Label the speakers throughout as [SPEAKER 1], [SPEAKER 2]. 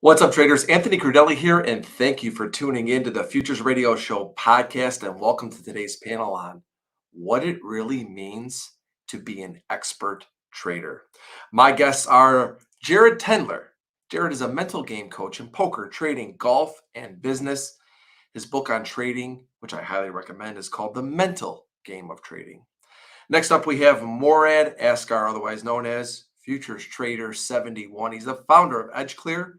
[SPEAKER 1] What's up, traders? Anthony Crudelli here, and thank you for tuning in to the Futures Radio Show podcast. And welcome to today's panel on what it really means to be an expert trader. My guests are Jared Tendler. Jared is a mental game coach in poker, trading, golf, and business. His book on trading, which I highly recommend, is called The Mental Game of Trading. Next up, we have Morad Askar, otherwise known as Futures Trader 71. He's the founder of EdgeClear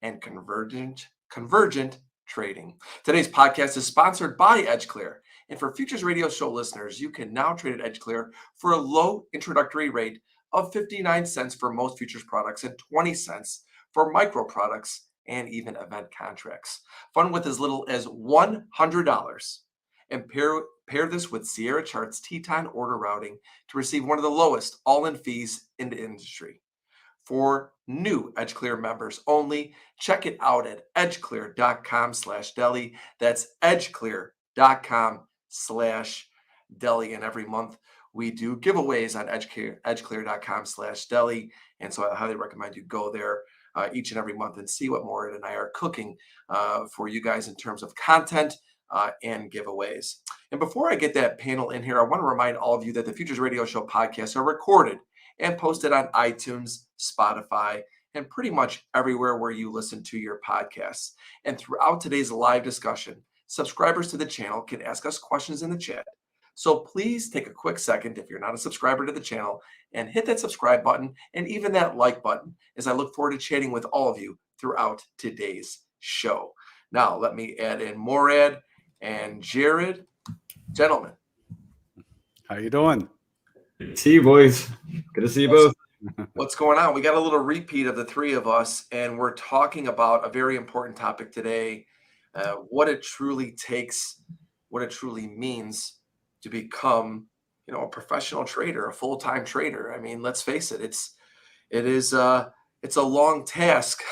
[SPEAKER 1] and Convergent Trading. Today's podcast is sponsored by EdgeClear. And for Futures Radio Show listeners, you can now trade at EdgeClear for a low introductory rate of 59 cents for most futures products and 20 cents for micro products and even event contracts. Fund with as little as $100. And pair this with Sierra Chart's Teton order routing to receive one of the lowest all-in fees in the industry. For new EdgeClear members only, check it out at edgeclear.com/deli. That's edgeclear.com/deli. And every month we do giveaways on edgeclear.com/deli. And so I highly recommend you go there each and every month and see what Morad and I are cooking for you guys in terms of content and giveaways. And before I get that panel in here, I want to remind all of you that the Futures Radio Show podcasts are recorded and posted on iTunes, Spotify, and pretty much everywhere where you listen to your podcasts. And throughout today's live discussion, subscribers to the channel can ask us questions in the chat. So please take a quick second, if you're not a subscriber to the channel, and hit that subscribe button and even that like button, as I look forward to chatting with all of you throughout today's show. Now, let me add in Morad and Jared. Gentlemen.
[SPEAKER 2] How you doing?
[SPEAKER 3] Good to see you, boys. Good to see you both.
[SPEAKER 1] What's going on? We got a little repeat of the three of us, and we're talking about a very important topic today, what it truly takes, what it truly means to become, a professional trader, a full-time trader. I mean, let's face it, it's a long task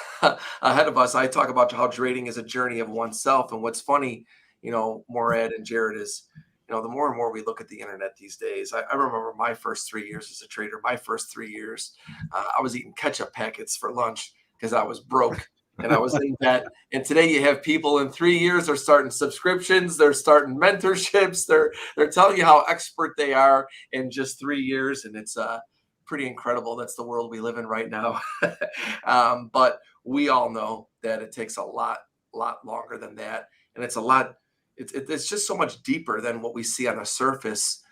[SPEAKER 1] ahead of us. I talk about how trading is a journey of oneself, and what's funny, Morad and Jared, is the more and more we look at the internet these days. I remember my first 3 years as a trader. My first 3 years, I was eating ketchup packets for lunch because I was broke and I was in debt. And today you have people in 3 years, they're starting subscriptions, they're starting mentorships, they're telling you how expert they are in just 3 years, and it's pretty incredible. That's the world we live in right now. But we all know that it takes a lot longer than that, and it's a lot. It's just so much deeper than what we see on the surface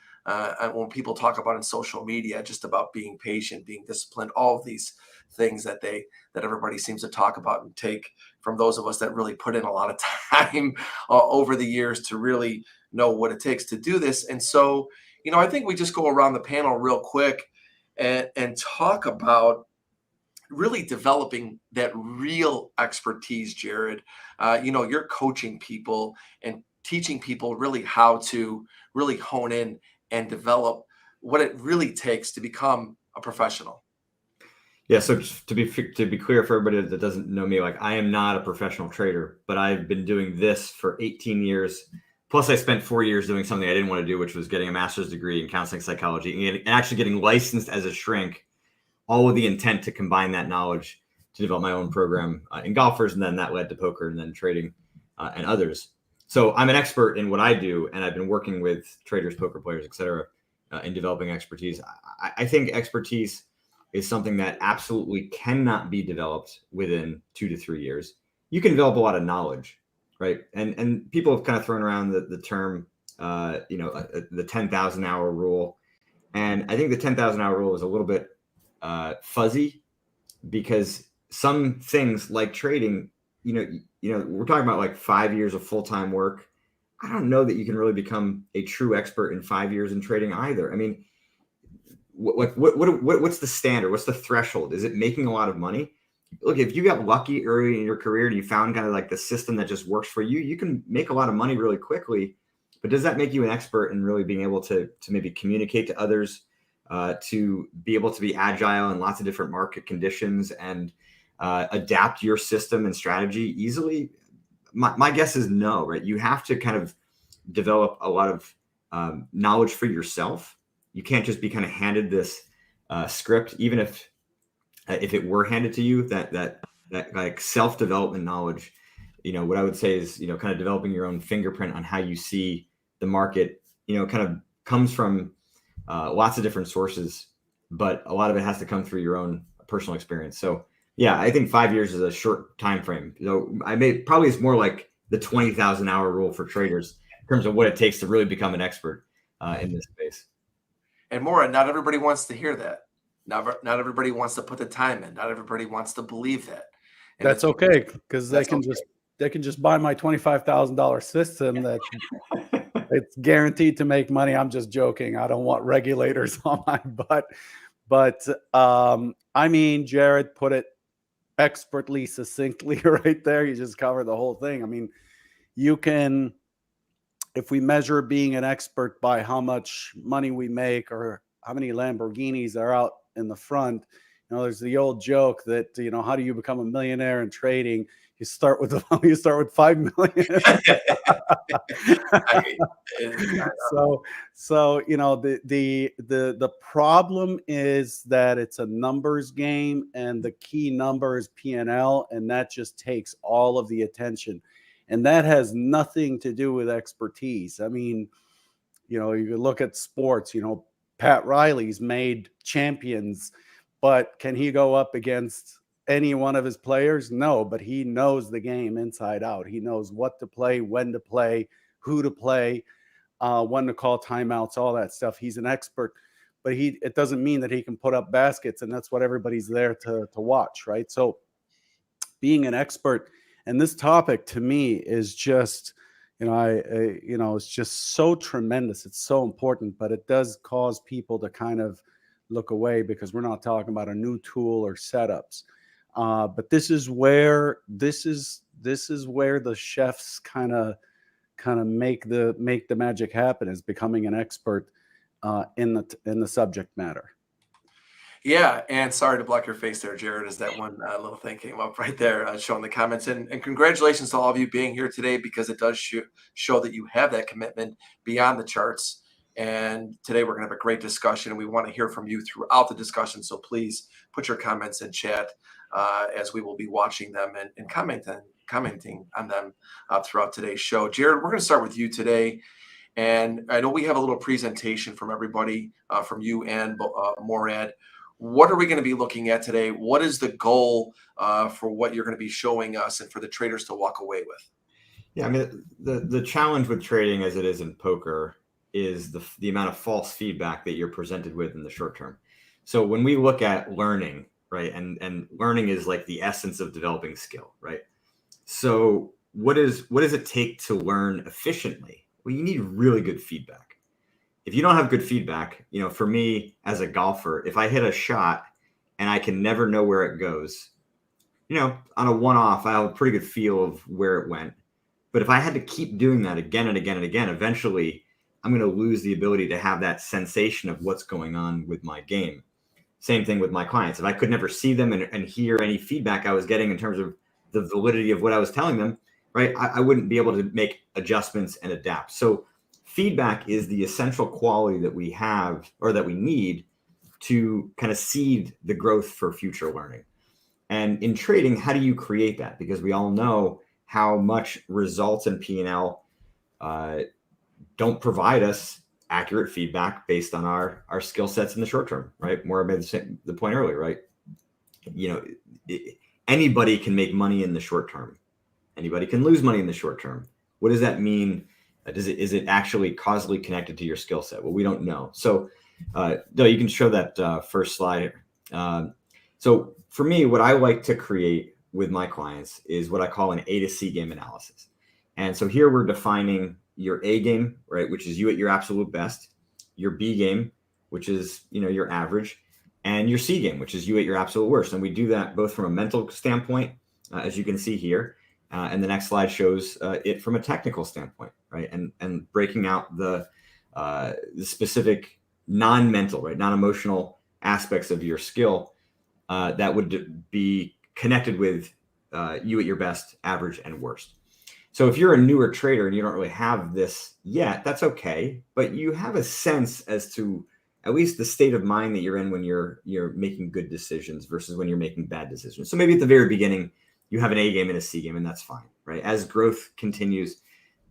[SPEAKER 1] when people talk about in social media, just about being patient, being disciplined, all of these things that everybody seems to talk about and take from those of us that really put in a lot of time over the years to really know what it takes to do this. And so, I think we just go around the panel real quick and talk about really developing that real expertise, Jared. You're coaching people and teaching people really how to really hone in and develop what it really takes to become a professional.
[SPEAKER 3] Yeah. So to be clear for everybody that doesn't know me, I am not a professional trader, but I've been doing this for 18 years. Plus I spent 4 years doing something I didn't want to do, which was getting a master's degree in counseling psychology and actually getting licensed as a shrink, all with the intent to combine that knowledge to develop my own program in golfers. And then that led to poker and then trading and others. So I'm an expert in what I do, and I've been working with traders, poker players, et cetera, in developing expertise. I think expertise is something that absolutely cannot be developed within 2 to 3 years. You can develop a lot of knowledge, right? And people have kind of thrown around the term, the 10,000 hour rule. And I think the 10,000 hour rule is a little bit fuzzy, because some things like trading, we're talking about 5 years of full-time work. I don't know that you can really become a true expert in 5 years in trading either. I mean, what's the standard? What's the threshold? Is it making a lot of money? Look, if you got lucky early in your career and you found kind of the system that just works for you, you can make a lot of money really quickly. But does that make you an expert in really being able to maybe communicate to others, to be able to be agile in lots of different market conditions and adapt your system and strategy easily? My guess is no, right? You have to kind of develop a lot of knowledge for yourself. You can't just be kind of handed this script, even if it were handed to you, that that like self-development knowledge, what I would say is, kind of developing your own fingerprint on how you see the market, kind of comes from lots of different sources, but a lot of it has to come through your own personal experience. So yeah, I think 5 years is a short time frame. Probably it's more like the 20,000 hour rule for traders in terms of what it takes to really become an expert in this space.
[SPEAKER 1] And Morad, not everybody wants to hear that. Not everybody wants to put the time in. Not everybody wants to believe that. And
[SPEAKER 2] That's okay, because they can
[SPEAKER 1] okay.
[SPEAKER 2] just buy my $25,000 system that it's guaranteed to make money. I'm just joking. I don't want regulators on my butt. But I mean, Jared put it expertly, succinctly right there. You just covered the whole thing. I mean, you can, if we measure being an expert by how much money we make or how many Lamborghinis are out in the front, there's the old joke that, how do you become a millionaire in trading? You start with 5 million. So the problem is that it's a numbers game, and the key number is P&L, and that just takes all of the attention, and that has nothing to do with expertise. I mean, you look at sports. Pat Riley's made champions, but can he go up against any one of his players? No, but he knows the game inside out. He knows what to play, when to play, who to play, when to call timeouts, all that stuff. He's an expert, but it doesn't mean that he can put up baskets, and that's what everybody's there to watch, right? So being an expert, and this topic to me is just, it's just so tremendous. It's so important, but it does cause people to kind of look away because we're not talking about a new tool or setups. But this is where the chefs kind of make the magic happen, is becoming an expert in the subject matter.
[SPEAKER 1] Yeah, and sorry to block your face there, Jared, as that one little thing came up right there, showing the comments. And congratulations to all of you being here today, because it does show that you have that commitment beyond the charts. And today we're going to have a great discussion, and we want to hear from you throughout the discussion. So please put your comments in chat as we will be watching them and commenting on them throughout today's show. Jared, we're going to start with you today. And I know we have a little presentation from everybody, from you and Morad. What are we going to be looking at today? What is the goal for what you're going to be showing us and for the traders to walk away with?
[SPEAKER 3] Yeah, I mean, the challenge with trading, as it is in poker, is the amount of false feedback that you're presented with in the short term. So when we look at learning, right, and learning is like the essence of developing skill, right? So what does it take to learn efficiently? Well, you need really good feedback. If you don't have good feedback, for me as a golfer, if I hit a shot and I can never know where it goes, on a one-off, I have a pretty good feel of where it went. But if I had to keep doing that again and again and again, eventually I'm going to lose the ability to have that sensation of what's going on with my game. Same thing with my clients. If I could never see them and hear any feedback I was getting in terms of the validity of what I was telling them, right, I wouldn't be able to make adjustments and adapt. So feedback is the essential quality that we have, or that we need, to kind of seed the growth for future learning. And in trading, how do you create that? Because we all know how much results and P&L don't provide us accurate feedback based on our skill sets in the short term, right? More made the point earlier, right? Anybody can make money in the short term. Anybody can lose money in the short term. What does that mean? Is it actually causally connected to your skill set? Well, we don't know. So, no, you can show that first slide. So for me, what I like to create with my clients is what I call an A to C game analysis. And so here we're defining your A game, right, which is you at your absolute best, your B game, which is, your average, and your C game, which is you at your absolute worst. And we do that both from a mental standpoint, as you can see here. And the next slide shows it from a technical standpoint, right? And breaking out the specific non-mental, right, non-emotional aspects of your skill that would be connected with you at your best, average, and worst. So if you're a newer trader and you don't really have this yet, that's okay. But you have a sense as to at least the state of mind that you're in when you're making good decisions versus when you're making bad decisions. So maybe at the very beginning, you have an A game and a C game, and that's fine, right? As growth continues,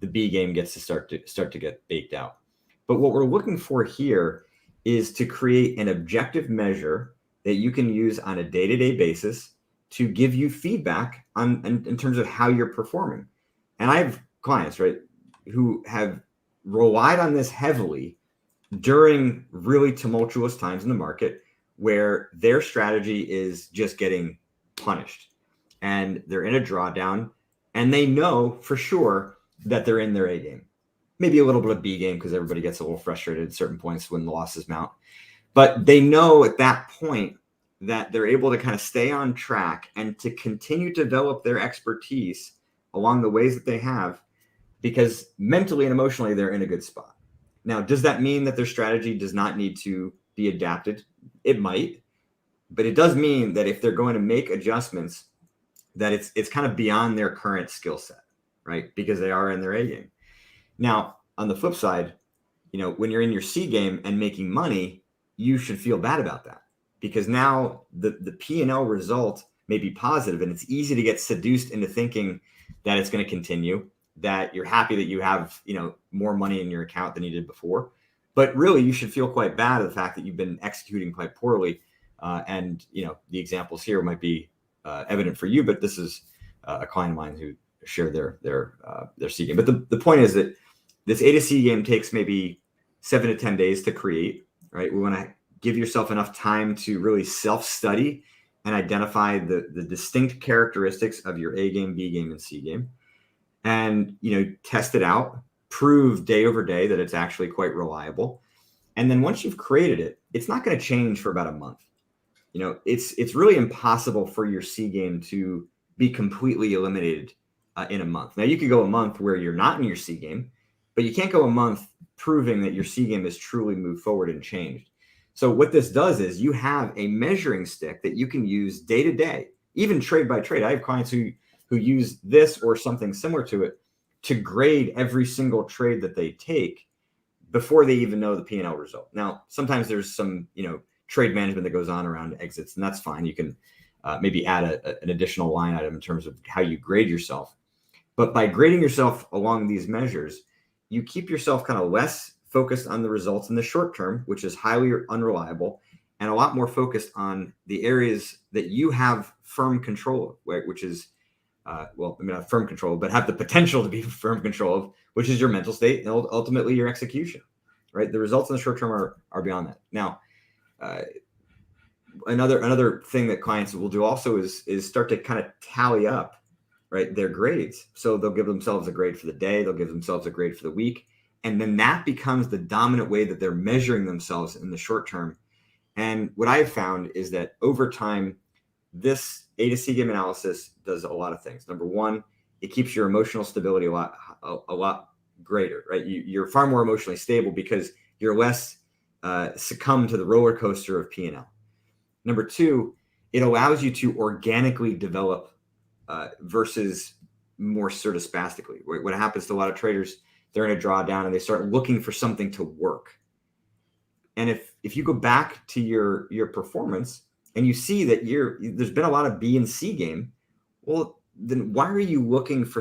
[SPEAKER 3] the B game gets to start to get baked out. But what we're looking for here is to create an objective measure that you can use on a day-to-day basis to give you feedback on in terms of how you're performing. And I have clients, right, who have relied on this heavily during really tumultuous times in the market where their strategy is just getting punished and they're in a drawdown and they know for sure that they're in their A game. Maybe a little bit of B game because everybody gets a little frustrated at certain points when the losses mount. But they know at that point that they're able to kind of stay on track and to continue to develop their expertise along the ways that they have because mentally and emotionally they're in a good spot. Now, does that mean that their strategy does not need to be adapted? It might, but it does mean that if they're going to make adjustments, that it's kind of beyond their current skill set, right? Because they are in their A game. Now, on the flip side, when you're in your C game and making money, you should feel bad about that because now the P&L result may be positive and it's easy to get seduced into thinking that it's going to continue, that you're happy that you have, more money in your account than you did before. But really, you should feel quite bad at the fact that you've been executing quite poorly. And the examples here might be evident for you, but this is a client of mine who shared their C game. But the point is that this A to C game takes maybe 7 to 10 days to create, right? We want to give yourself enough time to really self-study and identify the distinct characteristics of your A game, B game, and C game. And, test it out, prove day over day that it's actually quite reliable. And then once you've created it, it's not going to change for about a month. It's really impossible for your C game to be completely eliminated in a month. Now, you could go a month where you're not in your C game, but you can't go a month proving that your C game has truly moved forward and changed. So what this does is you have a measuring stick that you can use day to day, even trade by trade. I have clients who use this or something similar to it to grade every single trade that they take before they even know the P&L result. Now, sometimes there's some, trade management that goes on around exits, and that's fine. You can maybe add an additional line item in terms of how you grade yourself. But by grading yourself along these measures, you keep yourself kind of less focused on the results in the short term, which is highly unreliable, and a lot more focused on the areas that you have firm control of, right? Which is not firm control, but have the potential to be firm control of, which is your mental state and ultimately your execution, right? The results in the short term are beyond that. Now, another thing that clients will do also is start to kind of tally up, right, their grades. So they'll give themselves a grade for the day, they'll give themselves a grade for the week, and then that becomes the dominant way that they're measuring themselves in the short term. And what I've found is that over time, this A to C game analysis does a lot of things. Number one, it keeps your emotional stability a lot greater, right? You're far more emotionally stable because you're less succumb to the roller coaster of P&L. Number two, it allows you to organically develop versus more sort of spastically. What happens to a lot of traders, they're in a drawdown and they start looking for something to work. And if you go back to your performance and you see that there's been a lot of B and C game, well, then why are you looking for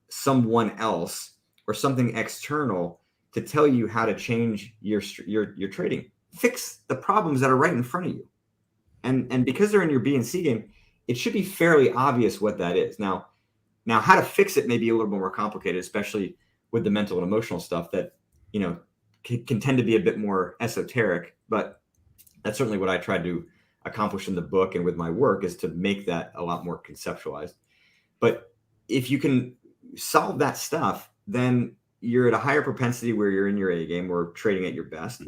[SPEAKER 3] someone else or something external to tell you how to change your trading? Fix the problems that are right in front of you. And because they're in your B and C game, it should be fairly obvious what that is. Now how to fix it may be a little bit more complicated, especially with the mental and emotional stuff that, can tend to be a bit more esoteric, but that's certainly what I tried to accomplish in the book and with my work is to make that a lot more conceptualized. But if you can solve that stuff, then you're at a higher propensity where you're in your A game or trading at your best.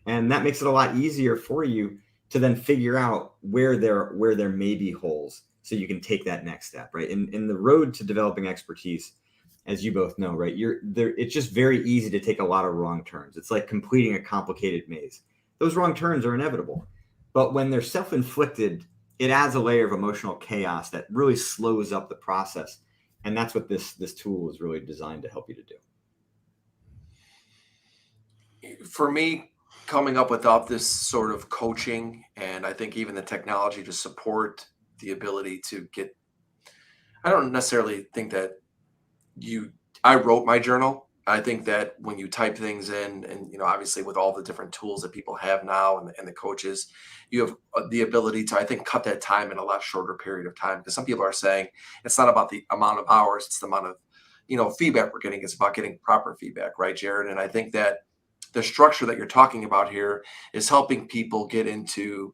[SPEAKER 3] And that makes it a lot easier for you to then figure out where there may be holes so you can take that next step, right? In the road to developing expertise, as you both know, right, it's just very easy to take a lot of wrong turns. It's like completing a complicated maze. Those wrong turns are inevitable. But when they're self-inflicted, it adds a layer of emotional chaos that really slows up the process. And that's what this tool is really designed to help you to do.
[SPEAKER 1] For me, coming up without this sort of coaching, and I think even the technology to support the ability to get, I don't necessarily think that I wrote my journal. I think that when you type things in, and obviously with all the different tools that people have now, and the coaches, you have the ability to, I think, cut that time in a lot shorter period of time. Because some people are saying it's not about the amount of hours, it's the amount of feedback we're getting. It's about getting proper feedback, right, Jared? And I think that the structure that you're talking about here is helping people get into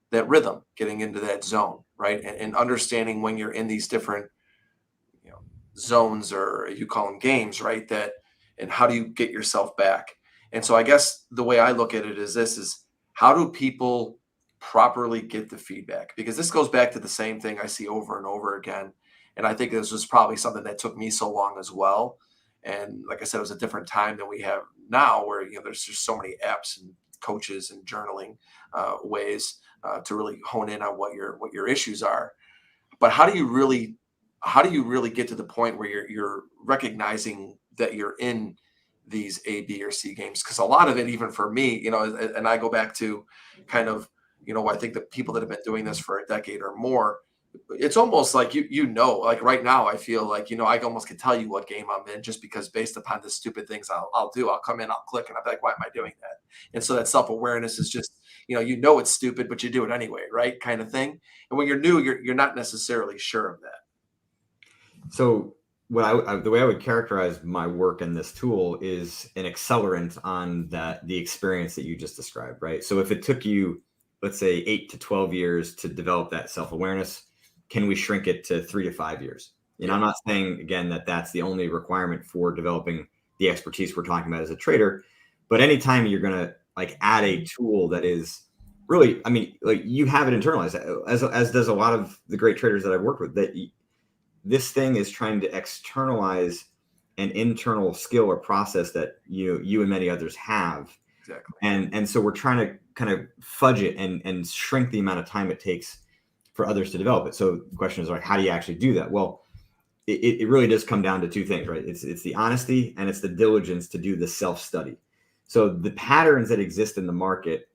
[SPEAKER 1] that rhythm, getting into that zone, right, and understanding when you're in these different you know zones, or you call them games, right, that, and how do you get yourself back. And so I guess the way I look at it is this: is how do people properly get the feedback? Because this goes back to the same thing I see over and over again, and I think this was probably something that took me so long as well. And like I said, it was a different time than we have now, where there's just so many apps and coaches and journaling ways to really hone in on what your issues are. But how do you really get to the point where you're recognizing that you're in these A, B, or C games? Because a lot of it, even for me, and I go back to kind of, I think the people that have been doing this for a decade or more, it's almost like like right now, I feel like, I almost can tell you what game I'm in, just because based upon the stupid things I'll do. I'll come in, I'll click, and I'll be like, why am I doing that? And so that self-awareness is just, it's stupid, but you do it anyway, right? Kind of thing. And when you're new, you're not necessarily sure of that.
[SPEAKER 3] So the way I would characterize my work in this tool is an accelerant on the experience that you just described, right? So if it took you, let's say, 8 to 12 years to develop that self-awareness, can we shrink it to 3 to 5 years? I'm not saying, again, that that's the only requirement for developing the expertise we're talking about as a trader, but anytime you're going to add a tool that is really, you have it internalized, as does a lot of the great traders that I've worked with, that this thing is trying to externalize an internal skill or process that you and many others have.
[SPEAKER 1] Exactly.
[SPEAKER 3] And so we're trying to kind of fudge it and shrink the amount of time it takes for others to develop it. So the question is, how do you actually do that? Well, it really does come down to two things, right? It's the honesty and it's the diligence to do the self-study. So the patterns that exist in the market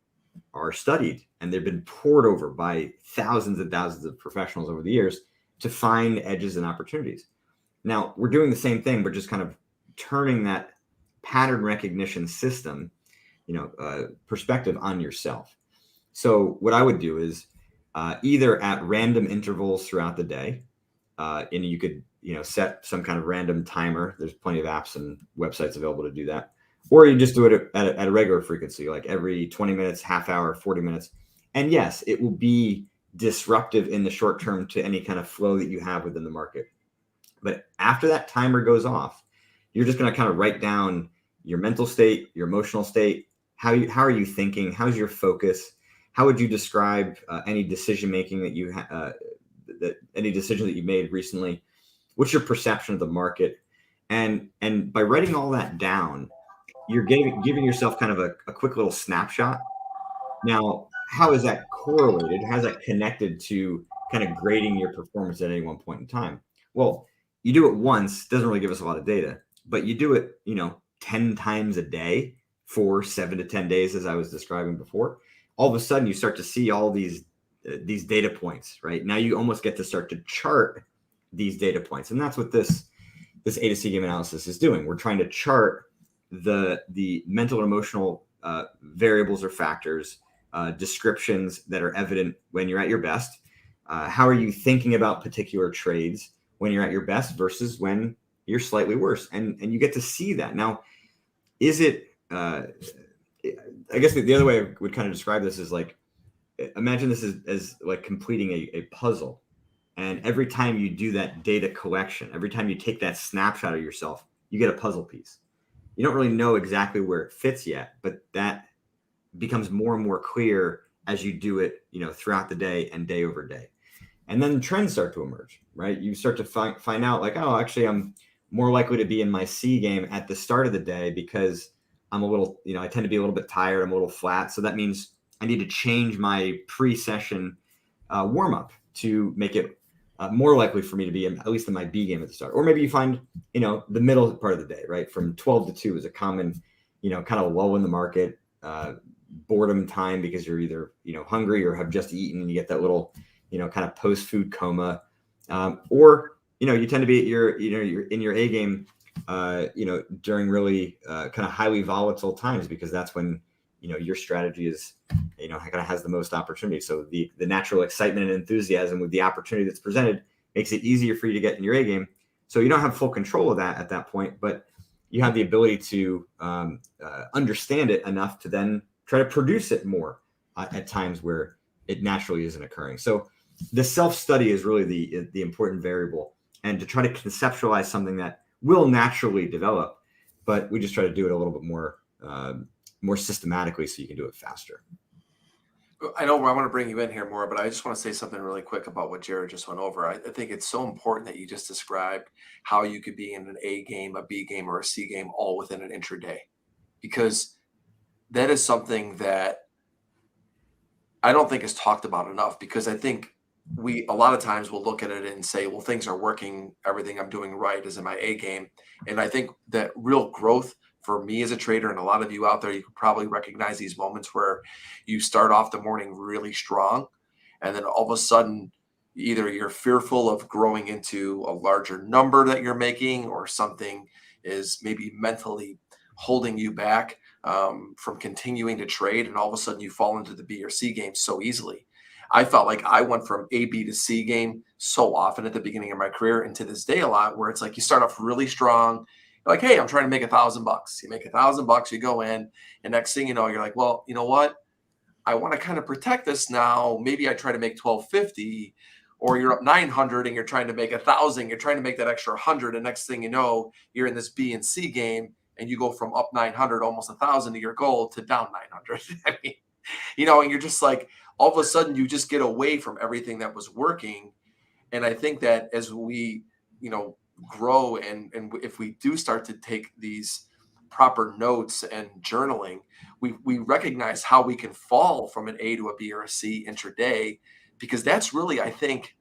[SPEAKER 3] are studied, and they've been poured over by thousands and thousands of professionals over the years to find edges and opportunities. Now we're doing the same thing. We're just kind of turning that pattern recognition system, perspective on yourself. So what I would do is either at random intervals throughout the day, and you could, set some kind of random timer. There's plenty of apps and websites available to do that. Or you just do it at a regular frequency, like every 20 minutes, half hour, 40 minutes. And yes, it will be disruptive in the short term to any kind of flow that you have within the market. But after that timer goes off, you're just going to kind of write down your mental state, your emotional state. How are you thinking? How's your focus? How would you describe any decision making that you any decision that you made recently? What's your perception of the market? And by writing all that down, you're giving yourself kind of a quick little snapshot. Now, how is that correlated? How's that connected to kind of grading your performance at any one point in time? Well, you do it once, doesn't really give us a lot of data, but you do it, 10 times a day for 7 to 10 days, as I was describing before. All of a sudden, you start to see all these data points, right? Now you almost get to start to chart these data points. And that's what this A to C game analysis is doing. We're trying to chart the mental and emotional variables or factors, descriptions that are evident when you're at your best. How are you thinking about particular trades when you're at your best versus when you're slightly worse? And you get to see that. Now, is it, I guess the other way I would kind of describe this is imagine this as like completing a puzzle. And every time you do that data collection, every time you take that snapshot of yourself, you get a puzzle piece. You don't really know exactly where it fits yet, but that becomes more and more clear as you do it, throughout the day and day over day. And then trends start to emerge, right? You start to find out actually I'm more likely to be in my C game at the start of the day because I'm a little, I tend to be a little bit tired. I'm a little flat. So that means I need to change my pre-session warm up to make it more likely for me to be at least in my B game at the start. Or maybe you find, the middle part of the day, right? From 12 to 2 is a common, kind of lull in the market. boredom time because you're either, hungry or have just eaten and you get that little, kind of post-food coma. Or, you tend to be at you're in your A game, during really kind of highly volatile times, because that's when, your strategy is, kind of has the most opportunity. So the natural excitement and enthusiasm with the opportunity that's presented makes it easier for you to get in your A game. So you don't have full control of that at that point, but you have the ability to understand it enough to then try to produce it more at times where it naturally isn't occurring. So the self-study is really the important variable, and to try to conceptualize something that will naturally develop, but we just try to do it a little bit more systematically so you can do it faster.
[SPEAKER 1] I know I want to bring you in here more, but I just want to say something really quick about what Jared just went over. I think it's so important that you just described how you could be in an A game, a B game, or a C game all within an intraday, because that is something that I don't think is talked about enough. Because I think we a lot of times will look at it and say, well, things are working, everything I'm doing right is in my A game. And I think that real growth for me as a trader, and a lot of you out there, you could probably recognize these moments where you start off the morning really strong, and then all of a sudden, either you're fearful of growing into a larger number that you're making, or something is maybe mentally holding you back from continuing to trade, and all of a sudden you fall into the B or C game so easily. I felt like I went from A, B to C game so often at the beginning of my career, and to this day a lot, where it's like you start off really strong. You're like, hey, I'm trying to make $1,000. You make $1,000, you go in, and next thing you know, you're like, well, you know what? I want to kind of protect this now. Maybe I try to make 1,250, or you're up 900 and you're trying to make 1,000. You're trying to make that extra 100, and next thing you know, you're in this B and C game, and you go from up 900, almost 1,000 to your goal, to down 900. I mean, and you're just like, all of a sudden you just get away from everything that was working. And I think that as we, grow, and if we do start to take these proper notes and journaling, we recognize how we can fall from an A to a B or a C intraday, because that's really, I think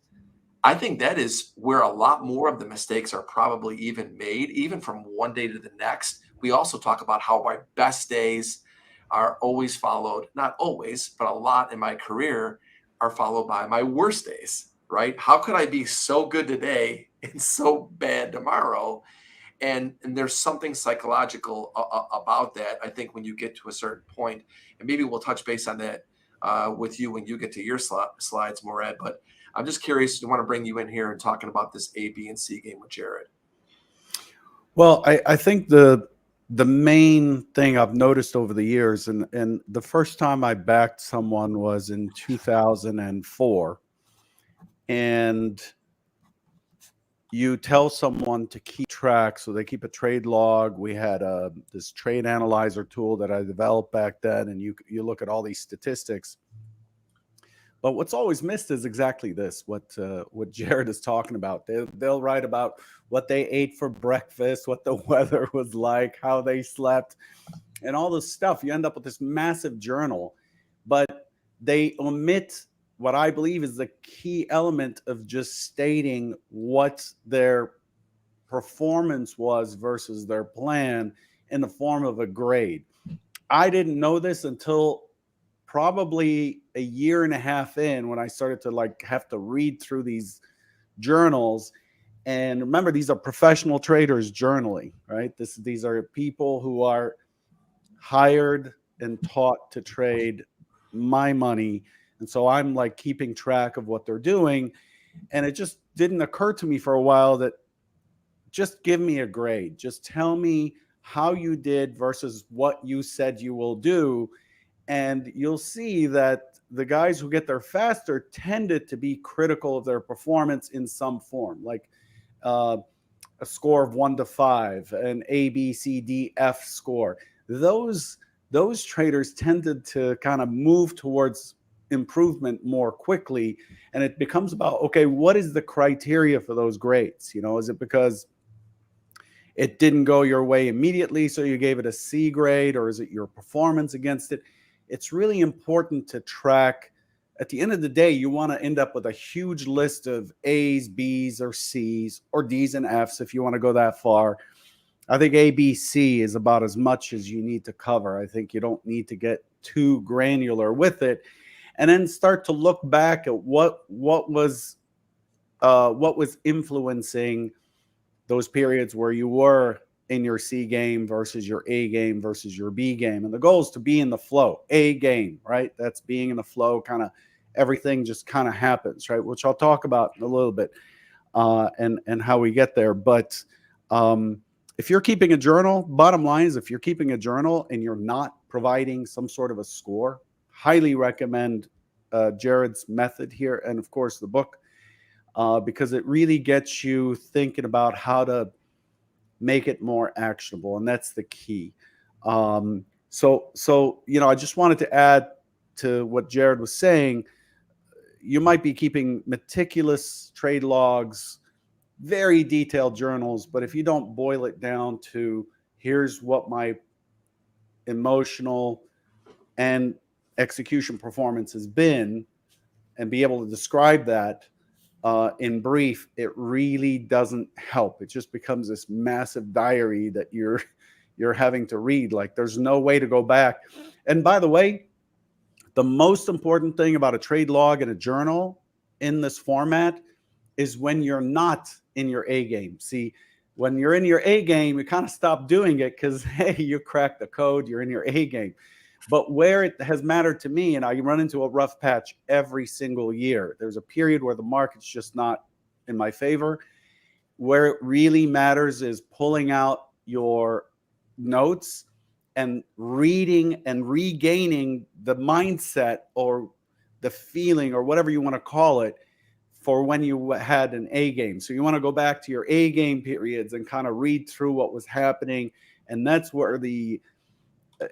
[SPEAKER 1] that is where a lot more of the mistakes are probably even made, even from one day to the next. We also talk about how my best days are always followed, not always, but a lot in my career are followed by my worst days, right? How could I be so good today and so bad tomorrow? And there's something psychological about that. I think when you get to a certain point, and maybe we'll touch base on that with you when you get to your slides, Morad. But I'm just curious. I want to bring you in here and talking about this A, B, and C game with Jared.
[SPEAKER 2] Well, I think the main thing I've noticed over the years, and the first time I backed someone was in 2004, and you tell someone to keep track, so they keep a trade log. We had this trade analyzer tool that I developed back then, and you look at all these statistics. But what's always missed is exactly this, what Jared is talking about. They'll write about what they ate for breakfast, what the weather was like, how they slept, and all this stuff. You end up with this massive journal, but they omit what I believe is the key element of just stating what their performance was versus their plan in the form of a grade. I didn't know this until probably a year and a half in, when I started to have to read through these journals. And remember, these are professional traders journaling, right? These are people who are hired and taught to trade my money. And so I'm keeping track of what they're doing. And it just didn't occur to me for a while that just give me a grade. Just tell me how you did versus what you said you will do. And you'll see that the guys who get there faster tended to be critical of their performance in some form, like a score of 1 to 5, an A, B, C, D, F score. Those traders tended to kind of move towards improvement more quickly. And it becomes about, okay, what is the criteria for those grades? Is it because it didn't go your way immediately, so you gave it a C grade, or is it your performance against it? It's really important to track. At the end of the day, you want to end up with a huge list of A's, B's, or C's, or D's and F's if you want to go that far. I think A, B, C is about as much as you need to cover. I think you don't need to get too granular with it, and then start to look back at what was influencing those periods where you were in your C game versus your A game versus your B game. And the goal is to be in the flow. A game, right? That's being in the flow, kind of everything just kind of happens, right? Which I'll talk about in a little bit, and how we get there. But if you're keeping a journal, bottom line is, if you're keeping a journal and you're not providing some sort of a score, highly recommend Jared's method here, and of course the book, because it really gets you thinking about how to make it more actionable, and that's the key. So I just wanted to add to what Jared was saying. You might be keeping meticulous trade logs, very detailed journals, but if you don't boil it down to, here's what my emotional and execution performance has been, and be able to describe that in brief, it really doesn't help. It just becomes this massive diary that you're having to read. Like, there's no way to go back. And by the way, the most important thing about a trade log and a journal in this format is when you're not in your A game. See, when you're in your A game, you kind of stop doing it because, hey, you cracked the code, you're in your A game. But where it has mattered to me, and I run into a rough patch every single year, there's a period where the market's just not in my favor. Where it really matters is pulling out your notes and reading and regaining the mindset or the feeling or whatever you want to call it for when you had an A game. So you want to go back to your A game periods and kind of read through what was happening. And that's where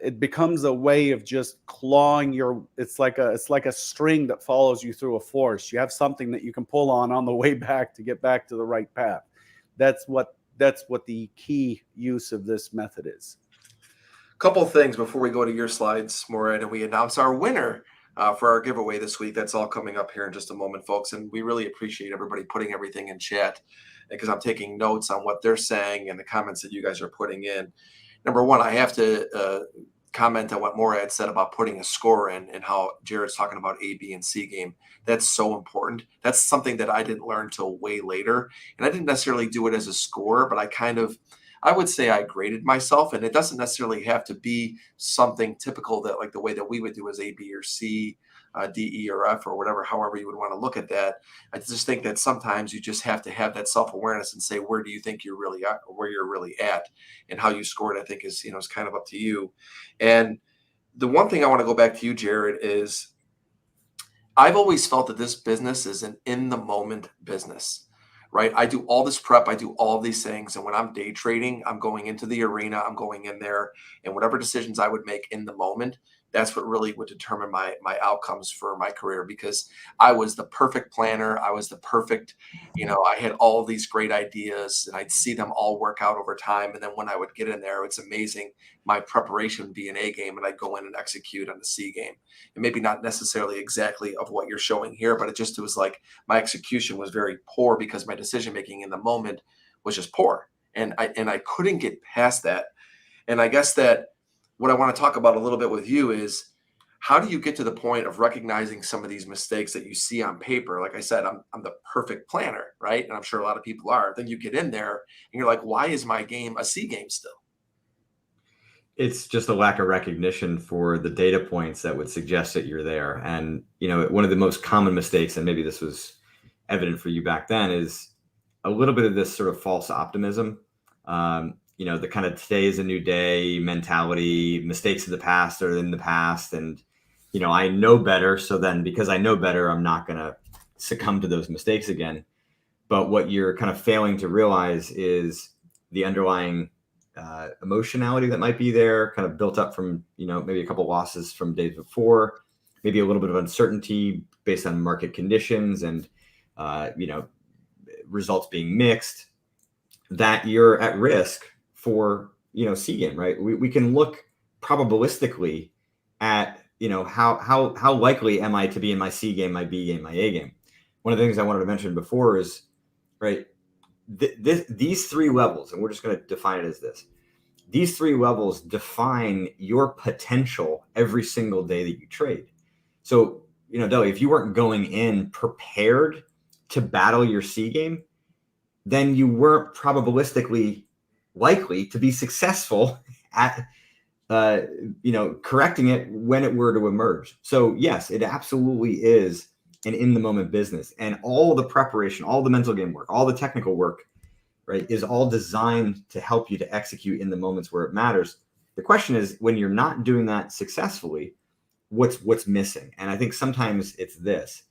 [SPEAKER 2] it becomes a way of just clawing it's like a string that follows you through a forest. You have something that you can pull on the way back to get back to the right path. That's what the key use of this method is.
[SPEAKER 1] Couple of things before we go to your slides, Morad, and we announce our winner for our giveaway this week. That's all coming up here in just a moment, folks. And we really appreciate everybody putting everything in chat, because I'm taking notes on what they're saying and the comments that you guys are putting in. Number one, I have to comment on what Morad said about putting a score in, and how Jared's talking about A, B, and C game. That's so important. That's something that I didn't learn till way later. And I didn't necessarily do it as a score, but I would say I graded myself, and it doesn't necessarily have to be something typical that, like the way that we would do as A, B, or C, D, E, or F, or whatever, however you would want to look at that. I just think that sometimes you just have to have that self-awareness and say, where do you think you're really at, or where you're really at, and how you scored, I think is kind of up to you. And the one thing I want to go back to you, Jared, is I've always felt that this business is an in the moment business. Right? I do all this prep, I do all of these things. And when I'm day trading, I'm going into the arena, I'm going in there, and whatever decisions I would make in the moment, that's what really would determine my outcomes for my career, because I was the perfect planner. I was the perfect, I had all of these great ideas, and I'd see them all work out over time. And then when I would get in there, it's amazing. My preparation would be an A game, and I'd go in and execute on the C game. And maybe not necessarily exactly of what you're showing here, but it was like my execution was very poor because my decision-making in the moment was just poor. And I couldn't get past that. And I guess that what I want to talk about a little bit with you is, how do you get to the point of recognizing some of these mistakes that you see on paper? Like I said, I'm the perfect planner, right? And I'm sure a lot of people are. Then you get in there and you're like, why is my game a C game still?
[SPEAKER 3] It's just a lack of recognition for the data points that would suggest that you're there. And, one of the most common mistakes, and maybe this was evident for you back then, is a little bit of this sort of false optimism. The kind of today is a new day mentality, mistakes of the past are in the past. And, I know better. So then because I know better, I'm not going to succumb to those mistakes again. But what you're kind of failing to realize is the underlying emotionality that might be there, kind of built up from, maybe a couple losses from days before, maybe a little bit of uncertainty based on market conditions and, results being mixed, that you're at risk for, C game, right? We can look probabilistically at, how likely am I to be in my C game, my B game, my A game. One of the things I wanted to mention before is, right, these three levels, and we're just going to define it as this. these three levels define your potential every single day that you trade. So, Deli, if you weren't going in prepared to battle your C game, then you weren't probabilistically likely to be successful at correcting it when it were to emerge. So yes, it absolutely is an in the moment business, and all the preparation, all the mental game work, all the technical work, right, is all designed to help you to execute in the moments where it matters. The question is, when you're not doing that successfully, what's missing? And I think sometimes it's this,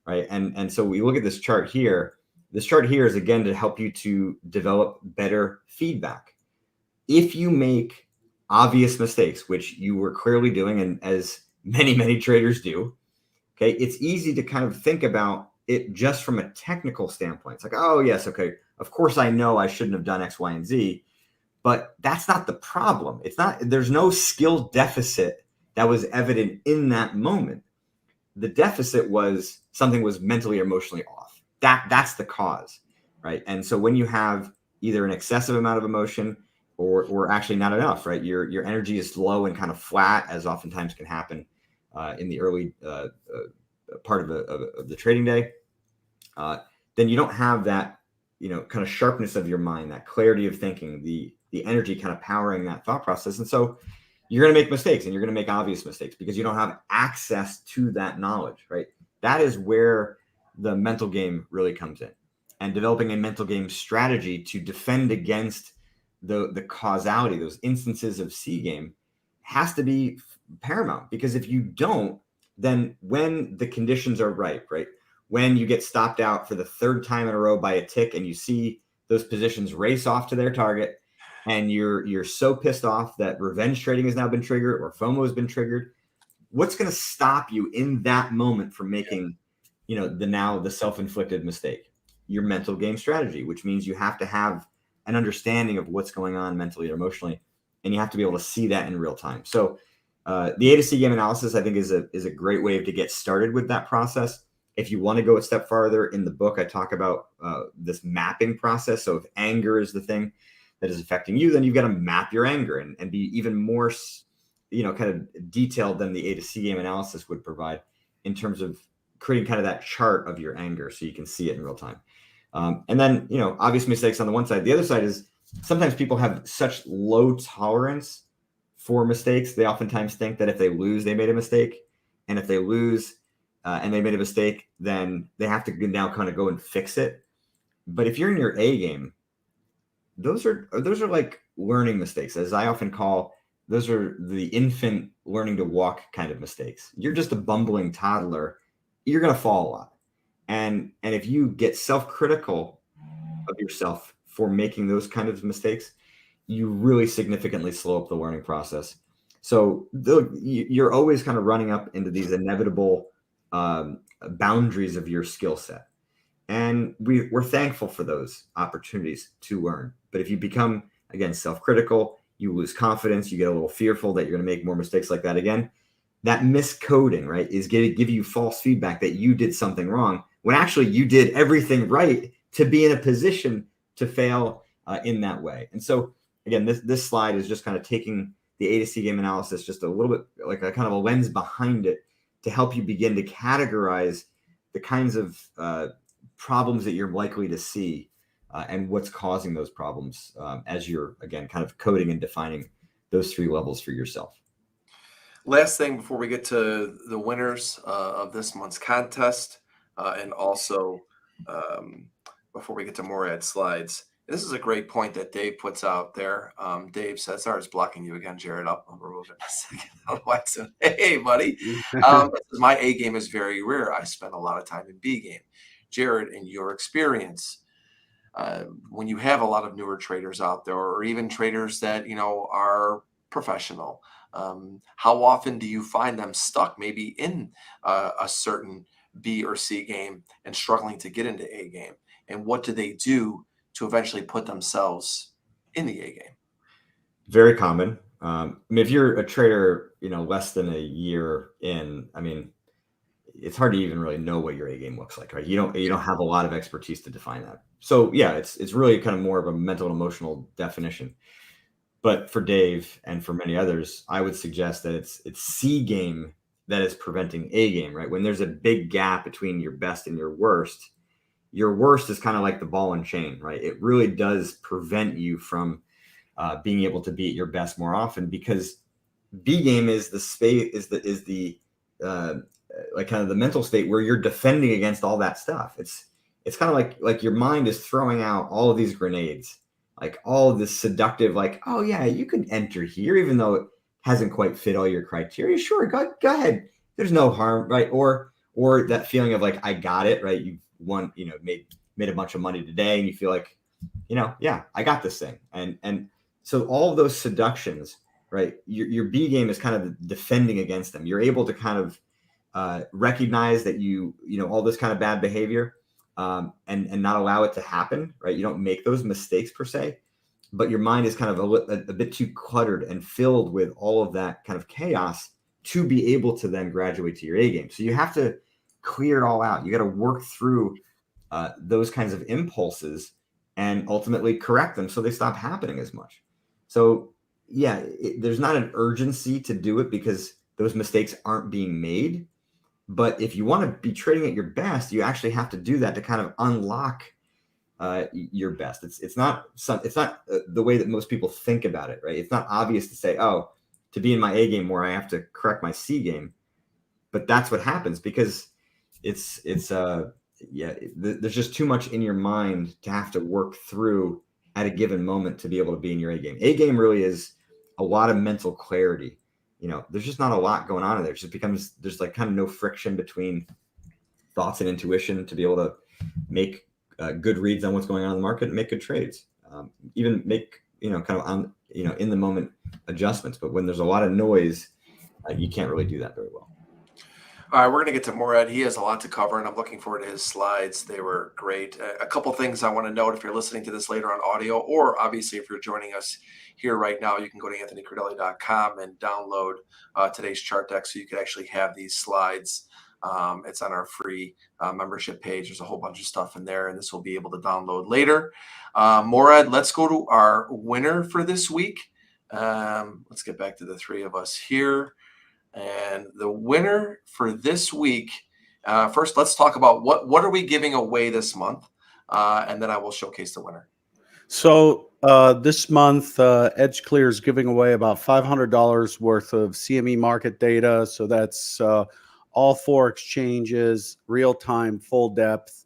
[SPEAKER 3] right? And so we look at this chart here. This chart here is again to help you to develop better feedback. If you make obvious mistakes, which you were clearly doing, and as many traders do, okay, it's easy to kind of think about it just from a technical standpoint. It's like, oh yes, okay, of course I know I shouldn't have done X, Y, and Z, but that's not the problem. It's not, there's no skill deficit that was evident in that moment. The deficit was something was mentally or emotionally off. That's the cause, right? And so when you have either an excessive amount of emotion or actually not enough, right? Your energy is low and kind of flat, as oftentimes can happen in the early part of the trading day. Then you don't have that, kind of sharpness of your mind, that clarity of thinking, the energy kind of powering that thought process. And so you're going to make mistakes, and you're going to make obvious mistakes because you don't have access to that knowledge, right? That is where the mental game really comes in, and developing a mental game strategy to defend against the causality, those instances of C game, has to be paramount. Because if you don't, then when the conditions are ripe, right? When you get stopped out for the third time in a row by a tick, and you see those positions race off to their target, and you're so pissed off that revenge trading has now been triggered or FOMO has been triggered, what's going to stop you in that moment from making, the self-inflicted mistake? Your mental game strategy, which means you have to have an understanding of what's going on mentally or emotionally, and you have to be able to see that in real time. So the A to C game analysis, I think, is a great way to get started with that process. If you want to go a step farther, in the book, I talk about this mapping process. So if anger is the thing that is affecting you, then you've got to map your anger and be even more, kind of detailed than the A to C game analysis would provide in terms of creating kind of that chart of your anger so you can see it in real time. And then, obvious mistakes on the one side. The other side is sometimes people have such low tolerance for mistakes. They oftentimes think that if they lose, they made a mistake. And if they lose and they made a mistake, then they have to now kind of go and fix it. But if you're in your A game, those are like learning mistakes, as I often call. Those are the infant learning to walk kind of mistakes. You're just a bumbling toddler. You're going to fall a lot. And if you get self-critical of yourself for making those kind of mistakes, you really significantly slow up the learning process. So you're always kind of running up into these inevitable boundaries of your skill set. And we're thankful for those opportunities to learn. But if you become, again, self-critical, you lose confidence, you get a little fearful that you're going to make more mistakes like that again. That miscoding, right, is going to give you false feedback that you did something wrong, when actually you did everything right to be in a position to fail in that way. And so, again, this slide is just kind of taking the A to C game analysis just a little bit like a kind of a lens behind it to help you begin to categorize the kinds of problems that you're likely to see and what's causing those problems as you're, again, kind of coding and defining those three levels for yourself.
[SPEAKER 1] Last thing before we get to the winners of this month's contest, and also before we get to Morad slides, this is a great point that Dave puts out there. Dave says, sorry, it's blocking you again, Jared. I'll remove it in a second. Otherwise, hey, buddy. My A game is very rare. I spend a lot of time in B game. Jared, in your experience, when you have a lot of newer traders out there, or even traders that, are professional, how often do you find them stuck maybe in a certain B or C game and struggling to get into A game? And what do they do to eventually put themselves in the A game?
[SPEAKER 3] Very common. If you're a trader, less than a year in, it's hard to even really know what your A game looks like, right? You don't have a lot of expertise to define that. So yeah, it's really kind of more of a mental and emotional definition. But for Dave and for many others, I would suggest that it's C game that is preventing A game, right? When there's a big gap between your best and your worst is kind of like the ball and chain, right? It really does prevent you from being able to be at your best more often, because B game is the space, is the like kind of the mental state where you're defending against all that stuff. It's kind of like your mind is throwing out all of these grenades, like all of this seductive, like, oh yeah, you could enter here even though it hasn't quite fit all your criteria. Sure, go ahead. There's no harm, right? Or that feeling of like, I got it, right? You've won, made a bunch of money today, and you feel like, yeah, I got this thing. And so all of those seductions, right? Your B game is kind of defending against them. You're able to kind of recognize that all this kind of bad behavior, and not allow it to happen, right? You don't make those mistakes per se, but your mind is kind of a bit too cluttered and filled with all of that kind of chaos to be able to then graduate to your A game. So you have to clear it all out. You got to work through those kinds of impulses and ultimately correct them so they stop happening as much. So yeah, there's not an urgency to do it because those mistakes aren't being made. But if you want to be trading at your best, you actually have to do that to kind of unlock your best. It's not the way that most people think about it, right? It's not obvious to say, oh, to be in my A game more, I have to correct my C game. But that's what happens because there's just too much in your mind to have to work through at a given moment to be able to be in your A game. A game really is a lot of mental clarity. There's just not a lot going on in there. It just becomes, there's like kind of no friction between thoughts and intuition to be able to make good reads on what's going on in the market and make good trades. Even make, kind of on, in the moment adjustments. But when there's a lot of noise, you can't really do that very well.
[SPEAKER 1] All right, we're going to get to Morad. He has a lot to cover, and I'm looking forward to his slides. They were great. A couple things I want to note if you're listening to this later on audio, or obviously if you're joining us here right now, you can go to anthonycrudele.com and download today's chart deck so you can actually have these slides. It's on our free membership page. There's a whole bunch of stuff in there, and this will be able to download later. Morad, let's go to our winner for this week. Let's get back to the three of us here. And the winner for this week, first, let's talk about what are we giving away this month, and then I will showcase the winner.
[SPEAKER 2] So this month, EdgeClear is giving away about $500 worth of CME market data. So that's all four exchanges, real time, full depth,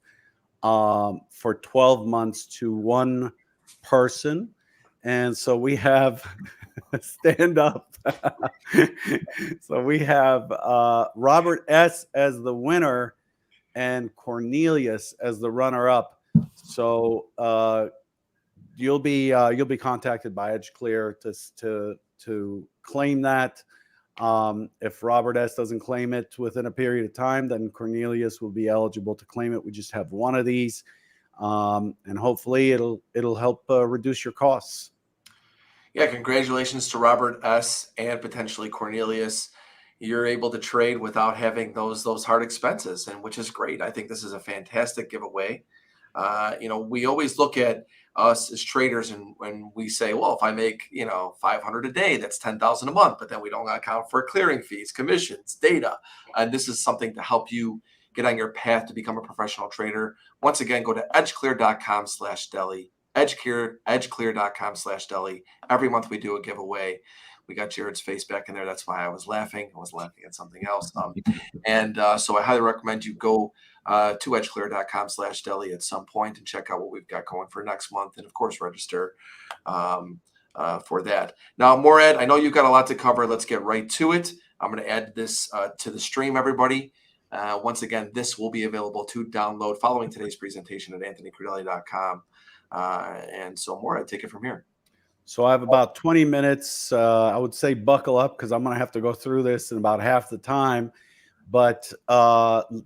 [SPEAKER 2] for 12 months to one person. And so we have stand up. So we have Robert S. as the winner and Cornelius as the runner-up. So you'll be contacted by EdgeClear to claim that. If Robert S. doesn't claim it within a period of time, then Cornelius will be eligible to claim it. We just have one of these, and hopefully it'll help reduce your costs.
[SPEAKER 1] Yeah, congratulations to Robert S. and potentially Cornelius. You're able to trade without having those hard expenses, and which is great. I think this is a fantastic giveaway. We always look at us as traders, and when we say, well, if I make $500 a day, that's $10,000 a month, but then we don't account for clearing fees, commissions, data, and this is something to help you get on your path to become a professional trader. Once again, go to edgeclear.com/deli. edgeclear.com/deli. Every month we do a giveaway. We got Jared's face back in there. That's why I was laughing. I was laughing at something else. So I highly recommend you go to edgeclear.com/deli at some point and check out what we've got going for next month. And of course, register for that. Now, Morad, I know you've got a lot to cover. Let's get right to it. I'm going to add this to the stream, everybody. Once again, this will be available to download following today's presentation at anthonycrudele.com. And so, Morad, take it from here.
[SPEAKER 2] So I have about 20 minutes. I would say buckle up because I'm going to have to go through this in about half the time. But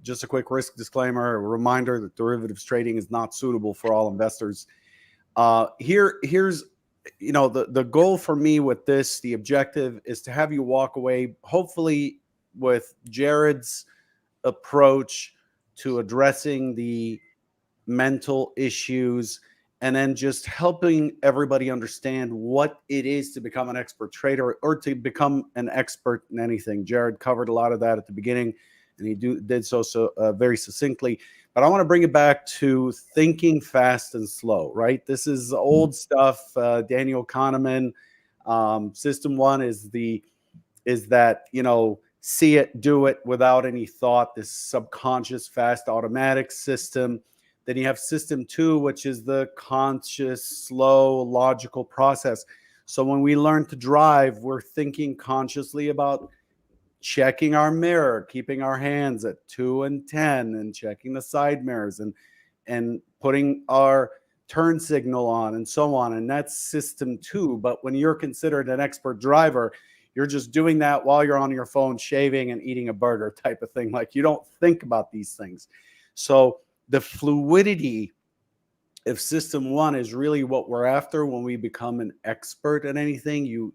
[SPEAKER 2] just a quick risk disclaimer, a reminder that derivatives trading is not suitable for all investors. Here's the goal for me with this, the objective is to have you walk away, hopefully, with Jared's approach to addressing the mental issues and then just helping everybody understand what it is to become an expert trader or to become an expert in anything. Jared covered a lot of that at the beginning, and he did so very succinctly. But I want to bring it back to thinking fast and slow, right? This is old stuff. Daniel Kahneman, System 1 is that, see it, do it without any thought, this subconscious, fast, automatic system. Then you have System 2, which is the conscious, slow, logical process. So when we learn to drive, we're thinking consciously about checking our mirror, keeping our hands at 2 and 10, and checking the side mirrors, and putting our turn signal on, and so on. And that's System 2. But when you're considered an expert driver, you're just doing that while you're on your phone, shaving and eating a burger type of thing. Like, you don't think about these things. So the fluidity of System 1 is really what we're after when we become an expert at anything.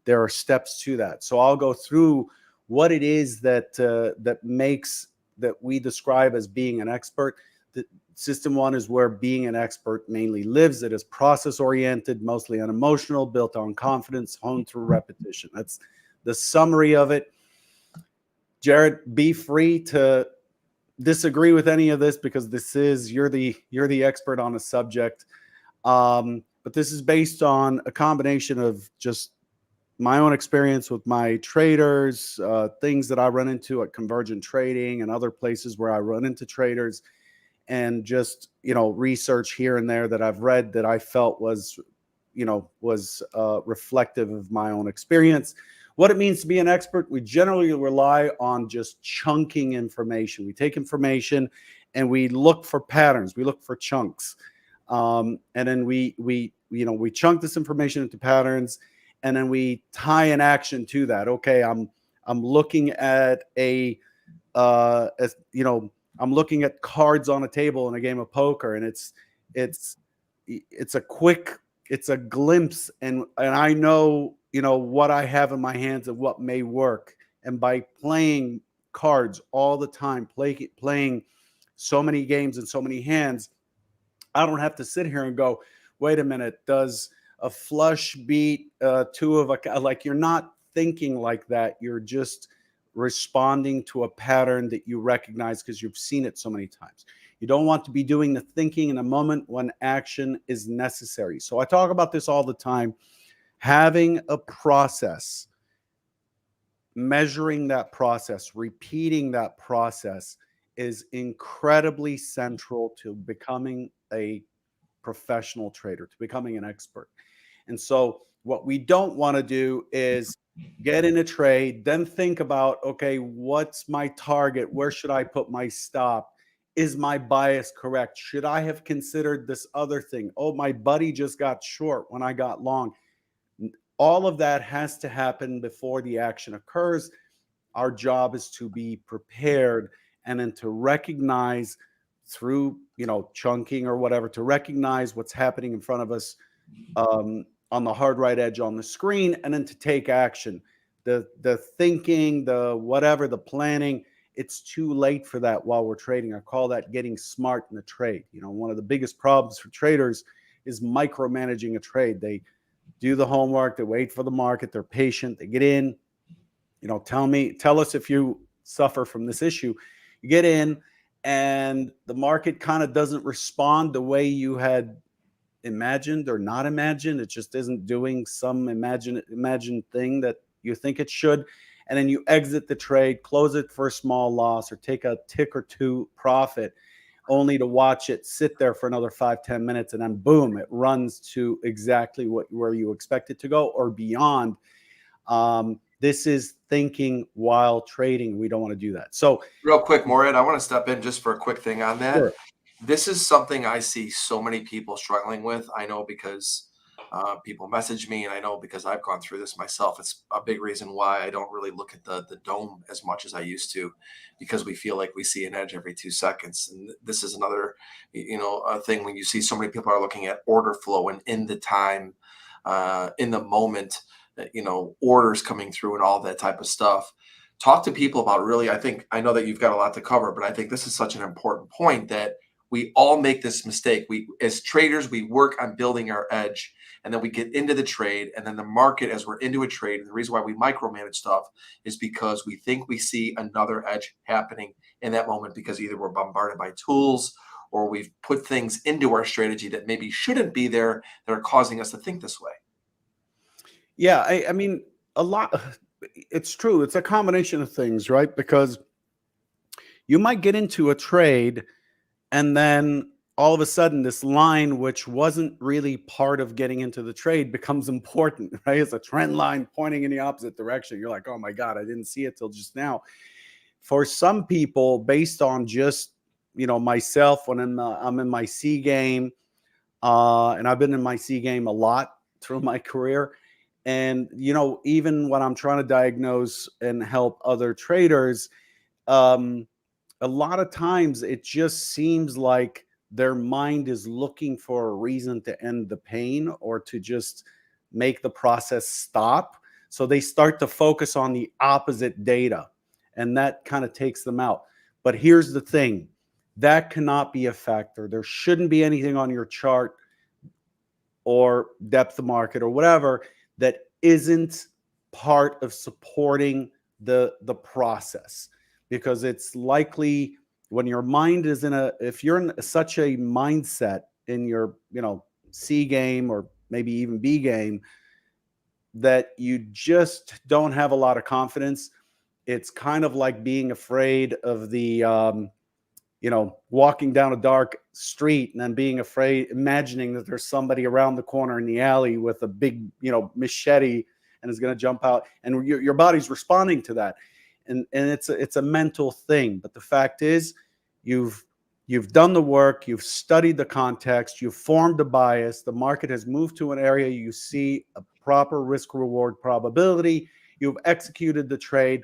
[SPEAKER 2] There are steps to that. So I'll go through what it is that we describe as being an expert. The System 1 is where being an expert mainly lives. It is process oriented, mostly unemotional, built on confidence, honed through repetition. That's the summary of it. Jared, be free to disagree with any of this, because you're the expert on a subject. But this is based on a combination of just my own experience with my traders, things that I run into at Convergent Trading and other places where I run into traders, and just, research here and there that I've read that I felt was reflective of my own experience. What it means to be an expert: we generally rely on just chunking information. We take information and we look for patterns. We look for chunks, and then we chunk this information into patterns, and then we tie an action to that. Okay, I'm looking at I'm looking at cards on a table in a game of poker, and it's a glimpse, and I know what I have in my hands and what may work. And by playing cards all the time, playing so many games and so many hands, I don't have to sit here and go, wait a minute, does a flush beat two of a, like, you're not thinking like that. You're just responding to a pattern that you recognize because you've seen it so many times. You don't want to be doing the thinking in a moment when action is necessary. So I talk about this all the time. Having a process, measuring that process, repeating that process is incredibly central to becoming a professional trader, to becoming an expert. And so what we don't want to do is get in a trade, then think about, okay, what's my target? Where should I put my stop? Is my bias correct? Should I have considered this other thing? Oh, my buddy just got short when I got long. All of that has to happen before the action occurs. Our job is to be prepared, and then to recognize through, chunking or whatever, to recognize what's happening in front of us on the hard right edge on the screen, and then to take action. The thinking, the whatever, the planning, it's too late for that while we're trading. I call that getting smart in the trade. One of the biggest problems for traders is micromanaging a trade. They do the homework, they wait for the market, they're patient, they get in. Tell us if you suffer from this issue. You get in and the market kind of doesn't respond the way you had imagined or not imagined. It just isn't doing some imagined thing that you think it should. And then you exit the trade, close it for a small loss, or take a tick or two profit, only to watch it sit there for another 5-10 minutes, and then boom, it runs to exactly where you expect it to go or beyond. This is thinking while trading. We don't want to do that. So
[SPEAKER 1] real quick, Morad, I want to step in just for a quick thing on that.
[SPEAKER 2] Sure.
[SPEAKER 1] This is something I see so many people struggling with. I know because people message me, and I know because I've gone through this myself. It's a big reason why I don't really look at the dome as much as I used to, because we feel like we see an edge every 2 seconds. And this is another, thing when you see so many people are looking at order flow and in the time, in the moment, orders coming through and all that type of stuff. Talk to people about really, I know that you've got a lot to cover, but I think this is such an important point that We all make this mistake. We, as traders, we work on building our edge, and then we get into the trade, and then the market, as we're into a trade, and the reason why we micromanage stuff is because we think we see another edge happening in that moment, because either we're bombarded by tools or we've put things into our strategy that maybe shouldn't be there that are causing us to think this way.
[SPEAKER 2] Yeah, I mean, a lot. It's true. It's a combination of things, right? Because you might get into a trade, and then all of a sudden, this line, which wasn't really part of getting into the trade, becomes important, right? It's a trend line pointing in the opposite direction. You're like, oh my God, I didn't see it till just now. For some people, based on just, myself, when I'm in my C game, and I've been in my C game a lot through my career. And, even when I'm trying to diagnose and help other traders, a lot of times it just seems like their mind is looking for a reason to end the pain or to just make the process stop. So they start to focus on the opposite data, and that kind of takes them out. But here's the thing, that cannot be a factor. There shouldn't be anything on your chart or depth of market or whatever that isn't part of supporting the process, because it's likely when your mind is if you're in such a mindset in your C game or maybe even B game that you just don't have a lot of confidence. It's kind of like being afraid of the walking down a dark street and then being afraid, imagining that there's somebody around the corner in the alley with a big, machete and is going to jump out, and your body's responding to that. And it's a mental thing. But the fact is, you've done the work, you've studied the context, you've formed a bias, the market has moved to an area you see a proper risk reward probability, you've executed the trade.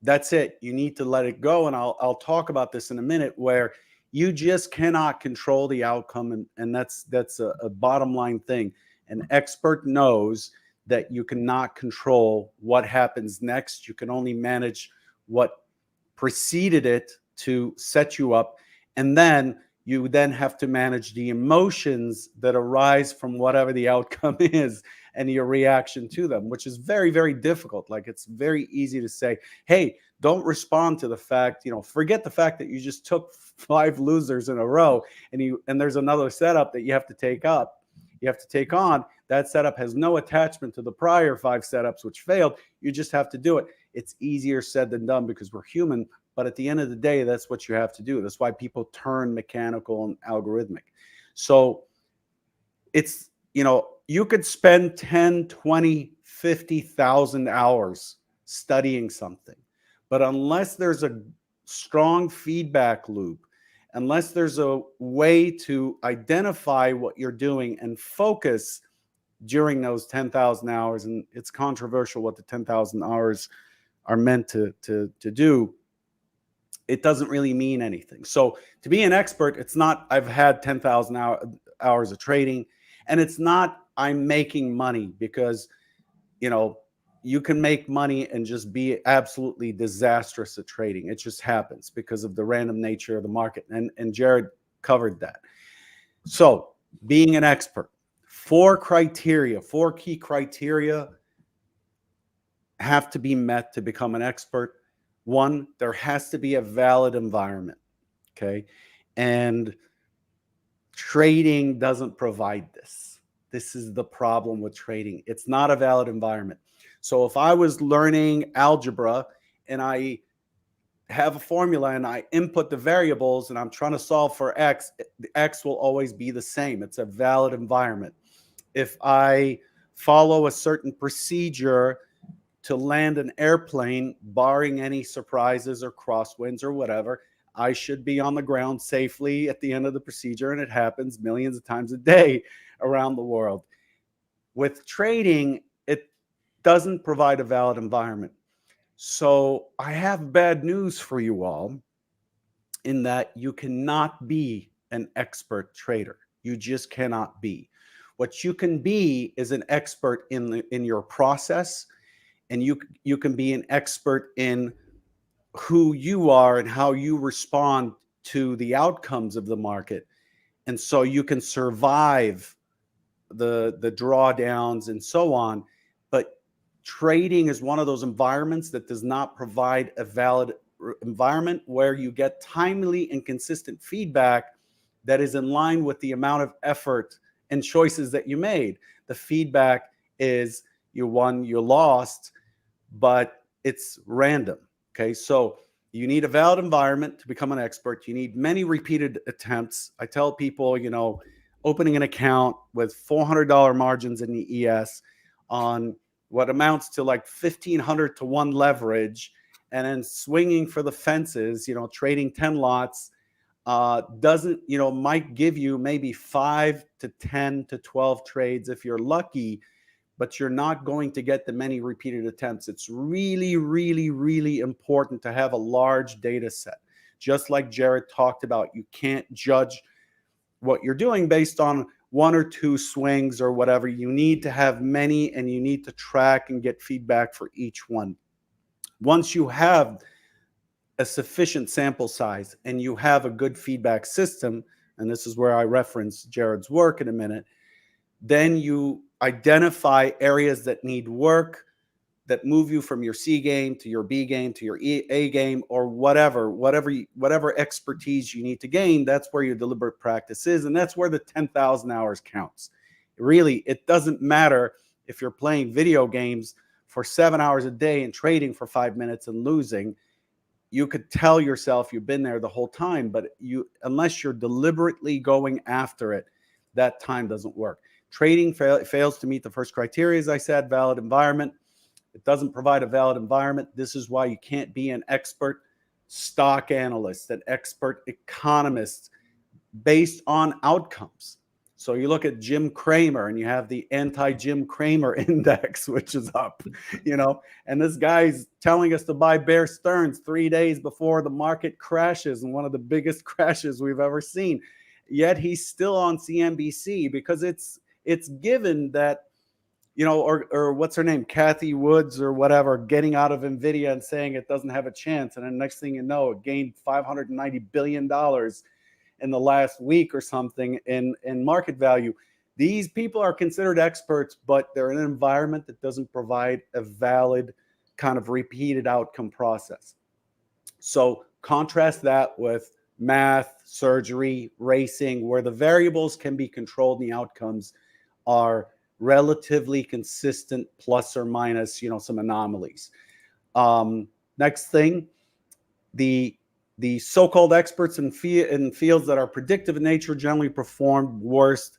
[SPEAKER 2] That's it. You need to let it go. And I'll talk about this in a minute, where you just cannot control the outcome. And that's a bottom line thing. An expert knows that you cannot control what happens next. You can only manage what preceded it to set you up. And then you then have to manage the emotions that arise from whatever the outcome is and your reaction to them, which is very, very difficult. Like, it's very easy to say, hey, don't respond to the fact, forget the fact that you just took 5 losers in a row, and there's another setup that you have to take on. That setup has no attachment to the prior 5 setups which failed. You just have to do it. It's easier said than done because we're human. But at the end of the day, that's what you have to do. That's why people turn mechanical and algorithmic. So it's, you could spend 10, 20, 50,000 hours studying something. But unless there's a strong feedback loop, unless there's a way to identify what you're doing and focus during those 10,000 hours, and it's controversial what the 10,000 hours are meant to do, it doesn't really mean anything. So to be an expert, it's not I've had 10,000 hours of trading, and it's not I'm making money, because you can make money and just be absolutely disastrous at trading. It just happens because of the random nature of the market, and Jared covered that. So being an expert, 4 key criteria have to be met to become an expert. 1, there has to be a valid environment. Okay. And trading doesn't provide this. This is the problem with trading. It's not a valid environment. So if I was learning algebra and I have a formula and I input the variables and I'm trying to solve for X, the X will always be the same. It's a valid environment. If I follow a certain procedure to land an airplane, barring any surprises or crosswinds or whatever, I should be on the ground safely at the end of the procedure. And it happens millions of times a day around the world. With trading, it doesn't provide a valid environment. So I have bad news for you all, in that you cannot be an expert trader. You just cannot be. What you can be is an expert in your process, and you can be an expert in who you are and how you respond to the outcomes of the market. And so you can survive the drawdowns and so on. But trading is one of those environments that does not provide a valid environment where you get timely and consistent feedback that is in line with the amount of effort and choices that you made. The feedback is you won, you lost, but it's random. Okay, so you need a valid environment to become an expert. You need many repeated attempts. I tell people, opening an account with $400 margins in the ES on what amounts to like 1,500 to 1 leverage, and then swinging for the fences, trading 10 lots, doesn't, might give you maybe 5 to 10 to 12 trades if you're lucky, but you're not going to get the many repeated attempts. It's really, really, really important to have a large data set. Just like Jared talked about, you can't judge what you're doing based on 1 or 2 swings or whatever. You need to have many, and you need to track and get feedback for each one. Once you have a sufficient sample size and you have a good feedback system, and this is where I reference Jared's work in a minute, then you identify areas that need work, that move you from your C game to your B game to your A game, or whatever expertise you need to gain. That's where your deliberate practice is, and that's where the 10,000 hours counts. Really, it doesn't matter if you're playing video games for 7 hours a day and trading for 5 minutes and losing. You could tell yourself you've been there the whole time, but unless you're deliberately going after it, that time doesn't work. Trading fails to meet the first criteria, as I said, valid environment. It doesn't provide a valid environment. This is why you can't be an expert stock analyst, an expert economist based on outcomes. So you look at Jim Cramer and you have the anti-Jim Cramer index, which is up, and this guy's telling us to buy Bear Stearns 3 days before the market crashes, and one of the biggest crashes we've ever seen. Yet he's still on CNBC because it's given that, or what's her name, Kathy Woods or whatever, getting out of NVIDIA and saying it doesn't have a chance. And then next thing you know, it gained $590 billion in the last week or something in market value. These people are considered experts, but they're in an environment that doesn't provide a valid kind of repeated outcome process. So contrast that with math, surgery, racing, where the variables can be controlled and the outcomes are relatively consistent, plus or minus, some anomalies. Next thing, the so-called experts in fields that are predictive in nature generally perform worse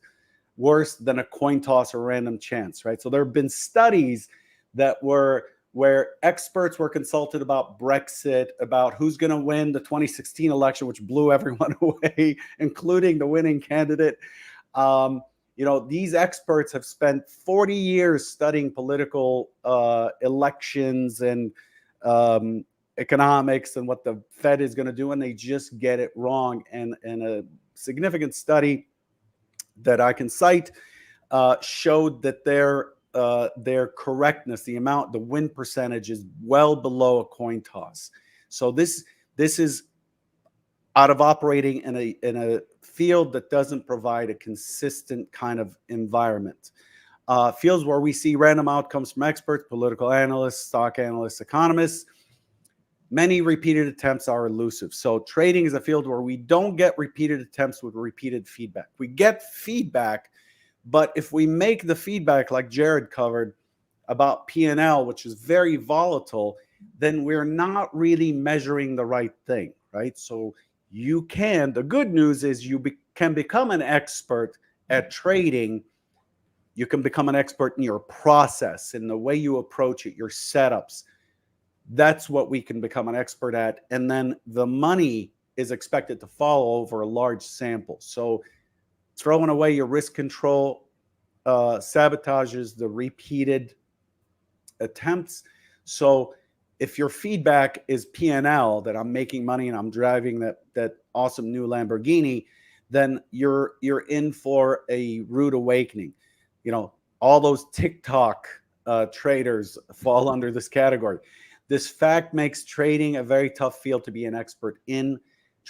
[SPEAKER 2] than a coin toss or random chance, right? So there have been studies that were where experts were consulted about Brexit, about who's going to win the 2016 election, which blew everyone away, including the winning candidate. These experts have spent 40 years studying political elections and economics and what the Fed is going to do, and they just get it wrong. And a significant study that I can cite showed that their correctness, the win percentage, is well below a coin toss. So this is out of operating in a field that doesn't provide a consistent kind of environment. Fields where we see random outcomes from experts, political analysts, stock analysts, economists, many repeated attempts are elusive. So trading is a field where we don't get repeated attempts with repeated feedback. We get feedback, but if we make the feedback, like Jared covered, about P&L, which is very volatile, then we're not really measuring the right thing, right? So the good news is you can become an expert at trading. You can become an expert in your process, in the way you approach it, your setups. That's what we can become an expert at. And then the money is expected to follow over a large sample. So throwing away your risk control sabotages the repeated attempts. So if your feedback is P&L, that I'm making money and I'm driving that awesome new Lamborghini, then you're in for a rude awakening. All those TikTok traders fall under this category. This fact makes trading a very tough field to be an expert in.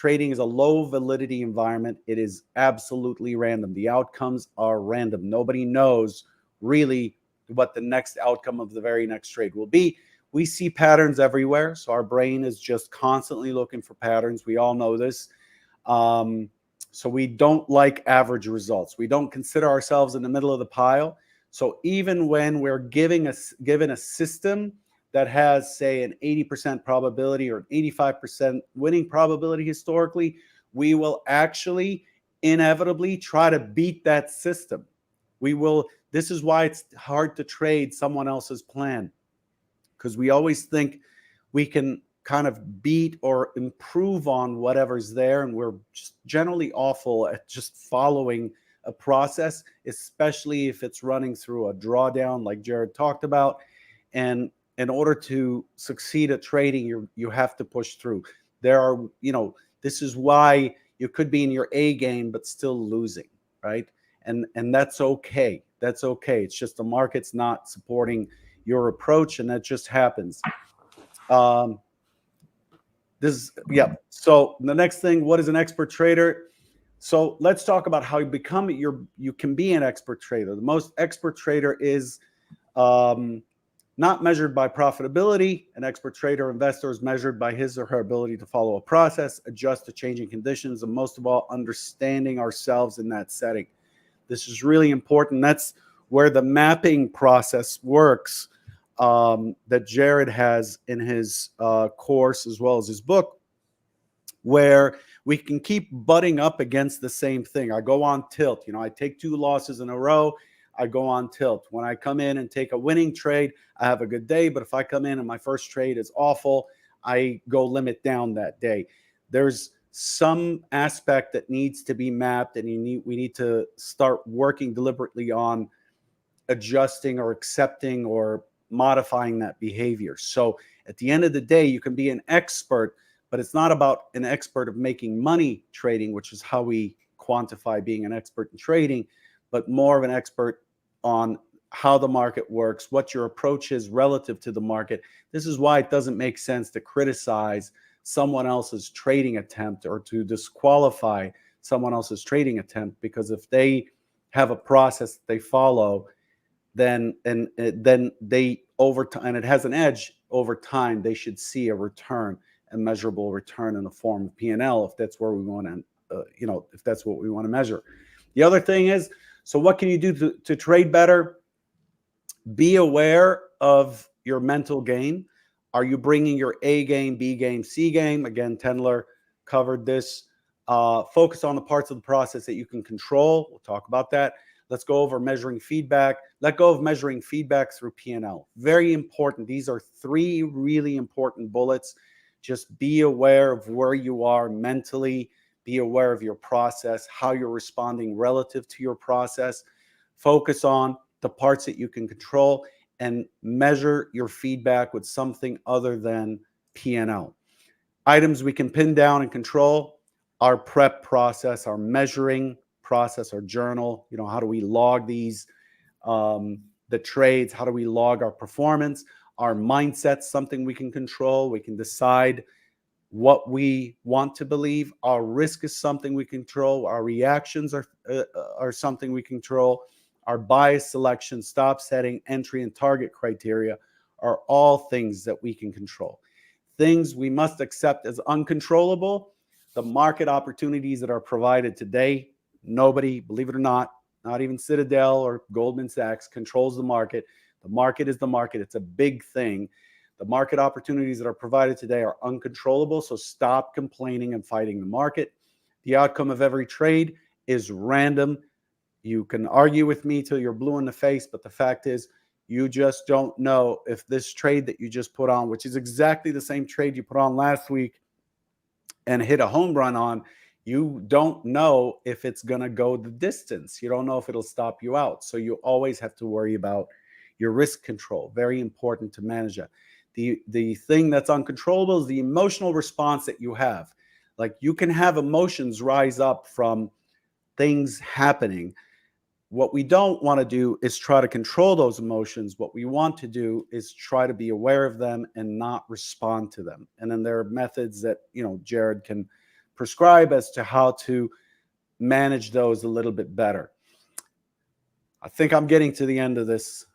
[SPEAKER 2] Trading is a low validity environment. It is absolutely random. The outcomes are random. Nobody knows really what the next outcome of the very next trade will be. We see patterns everywhere, so our brain is just constantly looking for patterns. We all know this. So we don't like average results. We don't consider ourselves in the middle of the pile. So even when we're given a system that has, say, an 80% probability or an 85% winning probability historically, we will actually inevitably try to beat that system. We will. This is why it's hard to trade someone else's plan, because we always think we can kind of beat or improve on whatever's there, and we're just generally awful at just following a process, especially if it's running through a drawdown like Jared talked about. And in order to succeed at trading, you have to push through. This is why you could be in your A game but still losing, right? And that's okay. That's okay. It's just the market's not supporting your approach, and that just happens. So the next thing, what is an expert trader? So let's talk about how you can be an expert trader. The most expert trader is not measured by profitability. An expert trader investor is measured by his or her ability to follow a process, adjust to changing conditions, and most of all, understanding ourselves in that setting. This is really important. That's where the mapping process works, that Jared has in his course as well as his book, where we can keep butting up against the same thing. I go on tilt. I take 2 losses in a row. I go on tilt. When I come in and take a winning trade, I have a good day. But if I come in and my first trade is awful, I go limit down that day. There's some aspect that needs to be mapped, and we need to start working deliberately on adjusting or accepting or modifying that behavior. So at the end of the day, you can be an expert, but it's not about an expert of making money trading, which is how we quantify being an expert in trading, but more of an expert on how the market works, what your approach is relative to the market. This is why it doesn't make sense to criticize someone else's trading attempt or to disqualify someone else's trading attempt, because if they have a process that they follow, then they over time, and it has an edge over time, they should see a return, a measurable return in the form of P&L, if that's where we want to, if that's what we want to measure. The other thing is, so what can you do to trade better? Be aware of your mental game. Are you bringing your A game, B game, C game? Again, Tendler covered this. Focus on the parts of the process that you can control. We'll talk about that. Let's go over measuring feedback. Let go of measuring feedback through P&L. Very important. These are 3 really important bullets. Just be aware of where you are mentally. Be aware of your process, how you're responding relative to your process. Focus on the parts that you can control, and measure your feedback with something other than P&L. Items we can pin down and control: our prep process, our measuring process, our journal. How do we log these, the trades? How do we log our performance? Our mindset, something we can control. We can decide what we want to believe. Our risk is something we control. Our reactions are something we control. Our bias selection, stop setting, entry, and target criteria are all things that we can control. Things we must accept as uncontrollable: the market opportunities that are provided today. Nobody, believe it or not even Citadel or Goldman Sachs, controls the market. The market is the market. It's a big thing. The market opportunities that are provided today are uncontrollable, so stop complaining and fighting the market. The outcome of every trade is random. You can argue with me till you're blue in the face, but the fact is, you just don't know if this trade that you just put on, which is exactly the same trade you put on last week and hit a home run on, you don't know if it's going to go the distance. You don't know if it'll stop you out. So you always have to worry about your risk control. Very important to manage that. The thing that's uncontrollable is the emotional response that you have. Like, you can have emotions rise up from things happening. What we don't want to do is try to control those emotions. What we want to do is try to be aware of them and not respond to them. And then there are methods that, Jared can prescribe as to how to manage those a little bit better. I think I'm getting to the end of this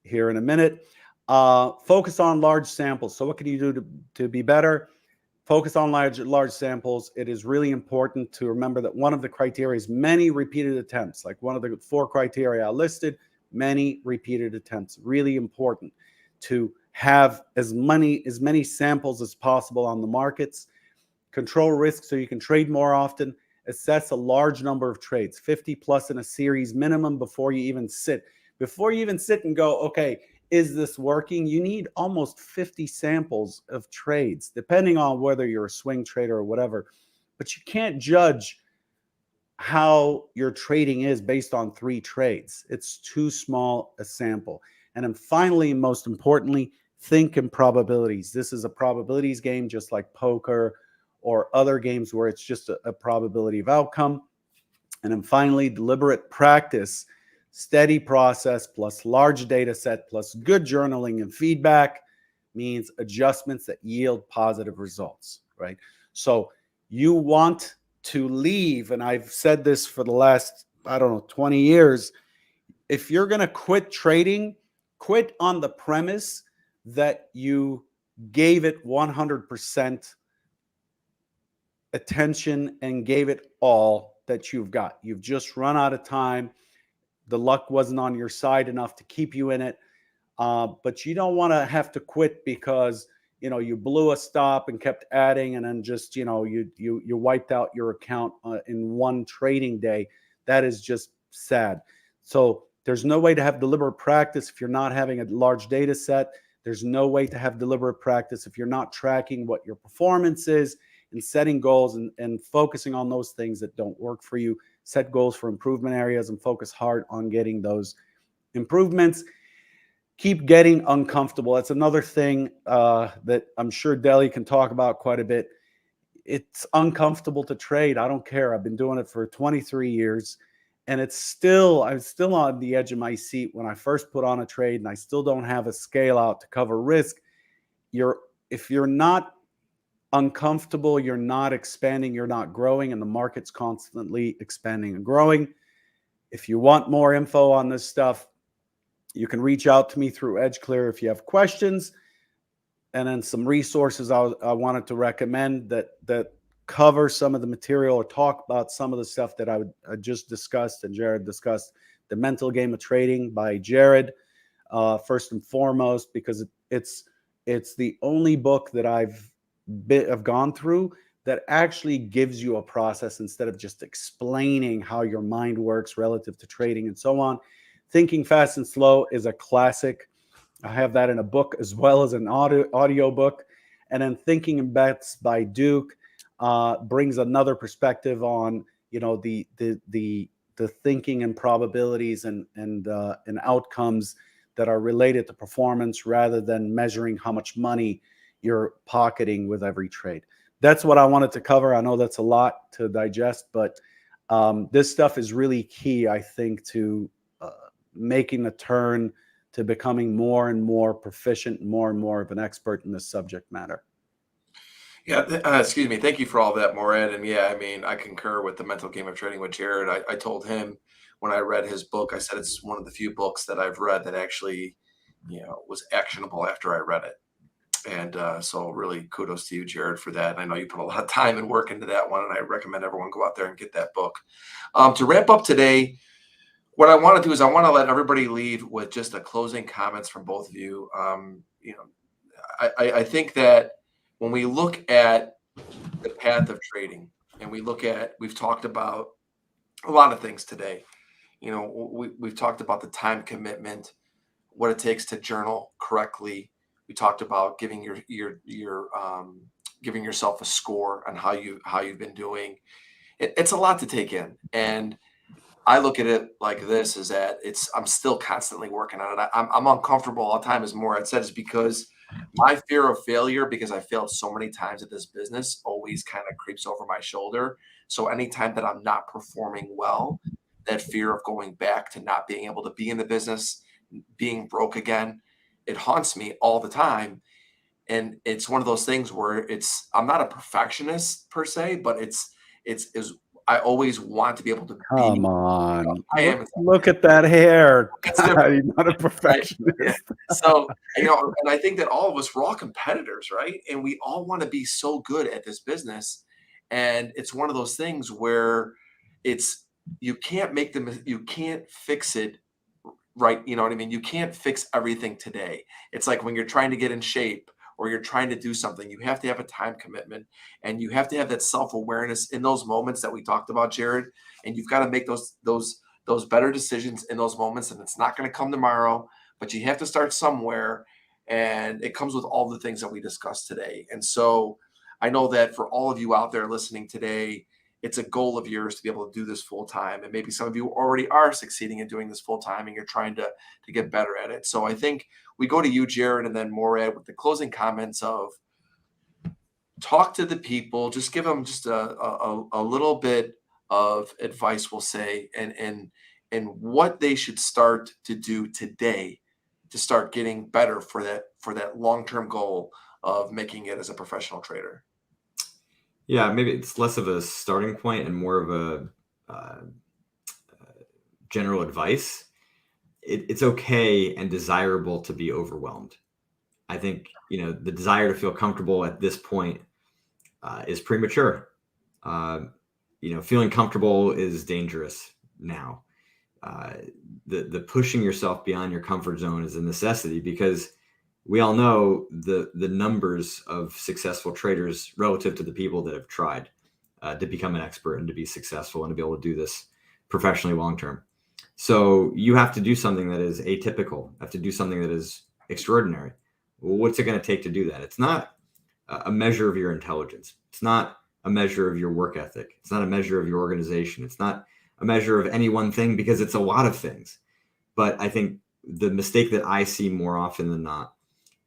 [SPEAKER 2] here in a minute. Focus on large samples. So what can you do to be better? Focus on large samples. It is really important to remember that one of the criteria is many repeated attempts. Like one of the 4 criteria I listed, many repeated attempts. Really important to have as many samples as possible on the markets. Control risk so you can trade more often. Assess a large number of trades, 50 plus in a series minimum before you even sit. Before you even sit and go, okay, is this working? You need almost 50 samples of trades, depending on whether you're a swing trader or whatever. But you can't judge how your trading is based on 3 trades. It's too small a sample. And then finally, most importantly, think in probabilities. This is a probabilities game, just like poker or other games where it's just a probability of outcome. And then finally, deliberate practice, steady process plus large data set plus good journaling and feedback means adjustments that yield positive results, right? So you want to leave, and I've said this for the last, 20 years, if you're going to quit trading, quit on the premise that you gave it 100% attention and gave it all that you've got. You've just run out of time. The luck wasn't on your side enough to keep you in it. But you don't want to have to quit because, you blew a stop and kept adding and then just, you wiped out your account in one trading day. That is just sad. So there's no way to have deliberate practice if you're not having a large data set. There's no way to have deliberate practice if you're not tracking what your performance is and setting goals and focusing on those things that don't work for you. Set goals for improvement areas and focus hard on getting those improvements. Keep getting uncomfortable. That's another thing that I'm sure Deli can talk about quite a bit. It's uncomfortable to trade. I don't care. I've been doing it for 23 years. And I'm still on the edge of my seat when I first put on a trade and I still don't have a scale out to cover risk. If you're not uncomfortable, you're not expanding, you're not growing, and the market's constantly expanding and growing. If you want more info on this stuff, you can reach out to me through EdgeClear if you have questions. And then some resources I wanted to recommend that cover some of the material or talk about some of the stuff that I just discussed and Jared discussed. The Mental Game of Trading by Jared, first and foremost, because it's the only book that I've gone through that actually gives you a process instead of just explaining how your mind works relative to trading and so on. Thinking Fast and Slow is a classic. I have that in a book as well as an audio book. And then Thinking in Bets by Duke brings another perspective on, the thinking and probabilities and outcomes that are related to performance rather than measuring how much money you're pocketing with every trade. That's what I wanted to cover. I know that's a lot to digest, but this stuff is really key, I think, to making the turn to becoming more and more proficient, more and more of an expert in this subject matter.
[SPEAKER 1] Yeah, excuse me. Thank you for all that, Morad. And yeah, I mean, I concur with the Mental Game of Trading with Jared. I told him when I read his book, I said it's one of the few books that I've read that actually, was actionable after I read it. And so really kudos to you, Jared, for that. And I know you put a lot of time and work into that one, and I recommend everyone go out there and get that book. To wrap up today, what I want to do is I want to let everybody leave with just a closing comments from both of you. I think that when we look at the path of trading and we've talked about a lot of things today. We've talked about the time commitment, what it takes to journal correctly. We talked about giving giving yourself a score on how you've been doing. It's a lot to take in, and I look at it like this: is that I'm still constantly working on it. I'm uncomfortable all the time, as Morad said, is because my fear of failure, because I failed so many times at this business, always kind of creeps over my shoulder. So anytime that I'm not performing well, that fear of going back to not being able to be in the business, being broke again, it haunts me all the time. And it's one of those things where I'm not a perfectionist per se, but is I always want to be able to be.
[SPEAKER 2] Come on.
[SPEAKER 1] I am.
[SPEAKER 2] Look at that hair.
[SPEAKER 1] It's
[SPEAKER 2] God,
[SPEAKER 1] different,
[SPEAKER 2] you're not a
[SPEAKER 1] right?
[SPEAKER 2] perfectionist.
[SPEAKER 1] Yeah. So, and I think that all of us, we're all competitors, right? And we all want to be so good at this business. And it's one of those things where it's, you can't you can't fix it, right? You know what I mean? You can't fix everything today. It's like when you're trying to get in shape or you're trying to do something, you have to have a time commitment, and you have to have that self-awareness in those moments that we talked about, Jared. And you've got to make those better decisions in those moments. And it's not going to come tomorrow, but you have to start somewhere. And it comes with all the things that we discussed today. And so I know that for all of you out there listening today, it's a goal of yours to be able to do this full time. And maybe some of you already are succeeding in doing this full time and you're trying to get better at it. So I think we go to you, Jared, and then Morad with the closing comments of talk to the people, just give them just a little bit of advice, we'll say, and what they should start to do today to start getting better for that long-term goal of making it as a professional trader.
[SPEAKER 3] Yeah, maybe it's less of a starting point and more of a general advice. It's okay and desirable to be overwhelmed. I think, the desire to feel comfortable at this point is premature. Feeling comfortable is dangerous now. The pushing yourself beyond your comfort zone is a necessity, because we all know the numbers of successful traders relative to the people that have tried to become an expert and to be successful and to be able to do this professionally long term. So you have to do something that is atypical. You have to do something that is extraordinary. Well, what's it going to take to do that? It's not a measure of your intelligence. It's not a measure of your work ethic. It's not a measure of your organization. It's not a measure of any one thing, because it's a lot of things. But I think the mistake that I see more often than not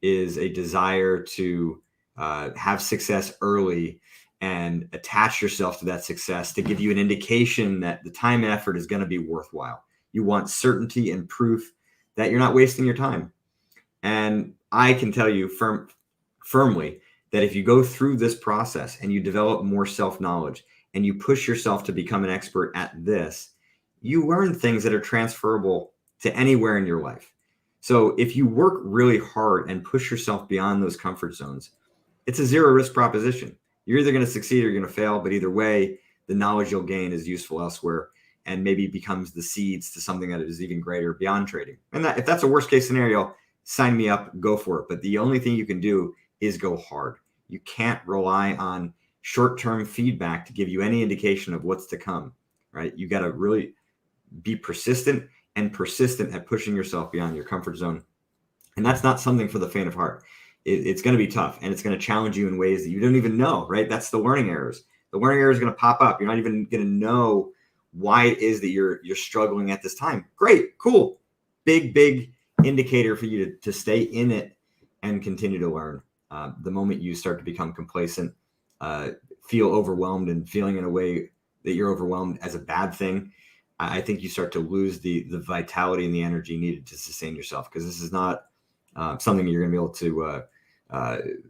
[SPEAKER 3] is a desire to have success early and attach yourself to that success to give you an indication that the time and effort is going to be worthwhile. You want certainty and proof that you're not wasting your time. And I can tell you firmly that if you go through this process and you develop more self-knowledge and you push yourself to become an expert at this, you learn things that are transferable to anywhere in your life. So if you work really hard and push yourself beyond those comfort zones, it's a zero risk proposition. You're either going to succeed or you're going to fail, but either way, the knowledge you'll gain is useful elsewhere and maybe becomes the seeds to something that is even greater beyond trading. And if that's a worst case scenario, sign me up, go for it. But the only thing you can do is go hard. You can't rely on short-term feedback to give you any indication of what's to come, right? You got to really be persistent at pushing yourself beyond your comfort zone. And that's not something for the faint of heart. It's going to be tough, and it's going to challenge you in ways that you don't even know, right? That's the learning errors. The learning errors are going to pop up. You're not even going to know why it is that you're struggling at this time. Great, cool. Big indicator for you to stay in it and continue to learn. The moment you start to become complacent, feel overwhelmed, and feeling in a way that you're overwhelmed as a bad thing, I think you start to lose the vitality and the energy needed to sustain yourself, because this is not something you're going to be able to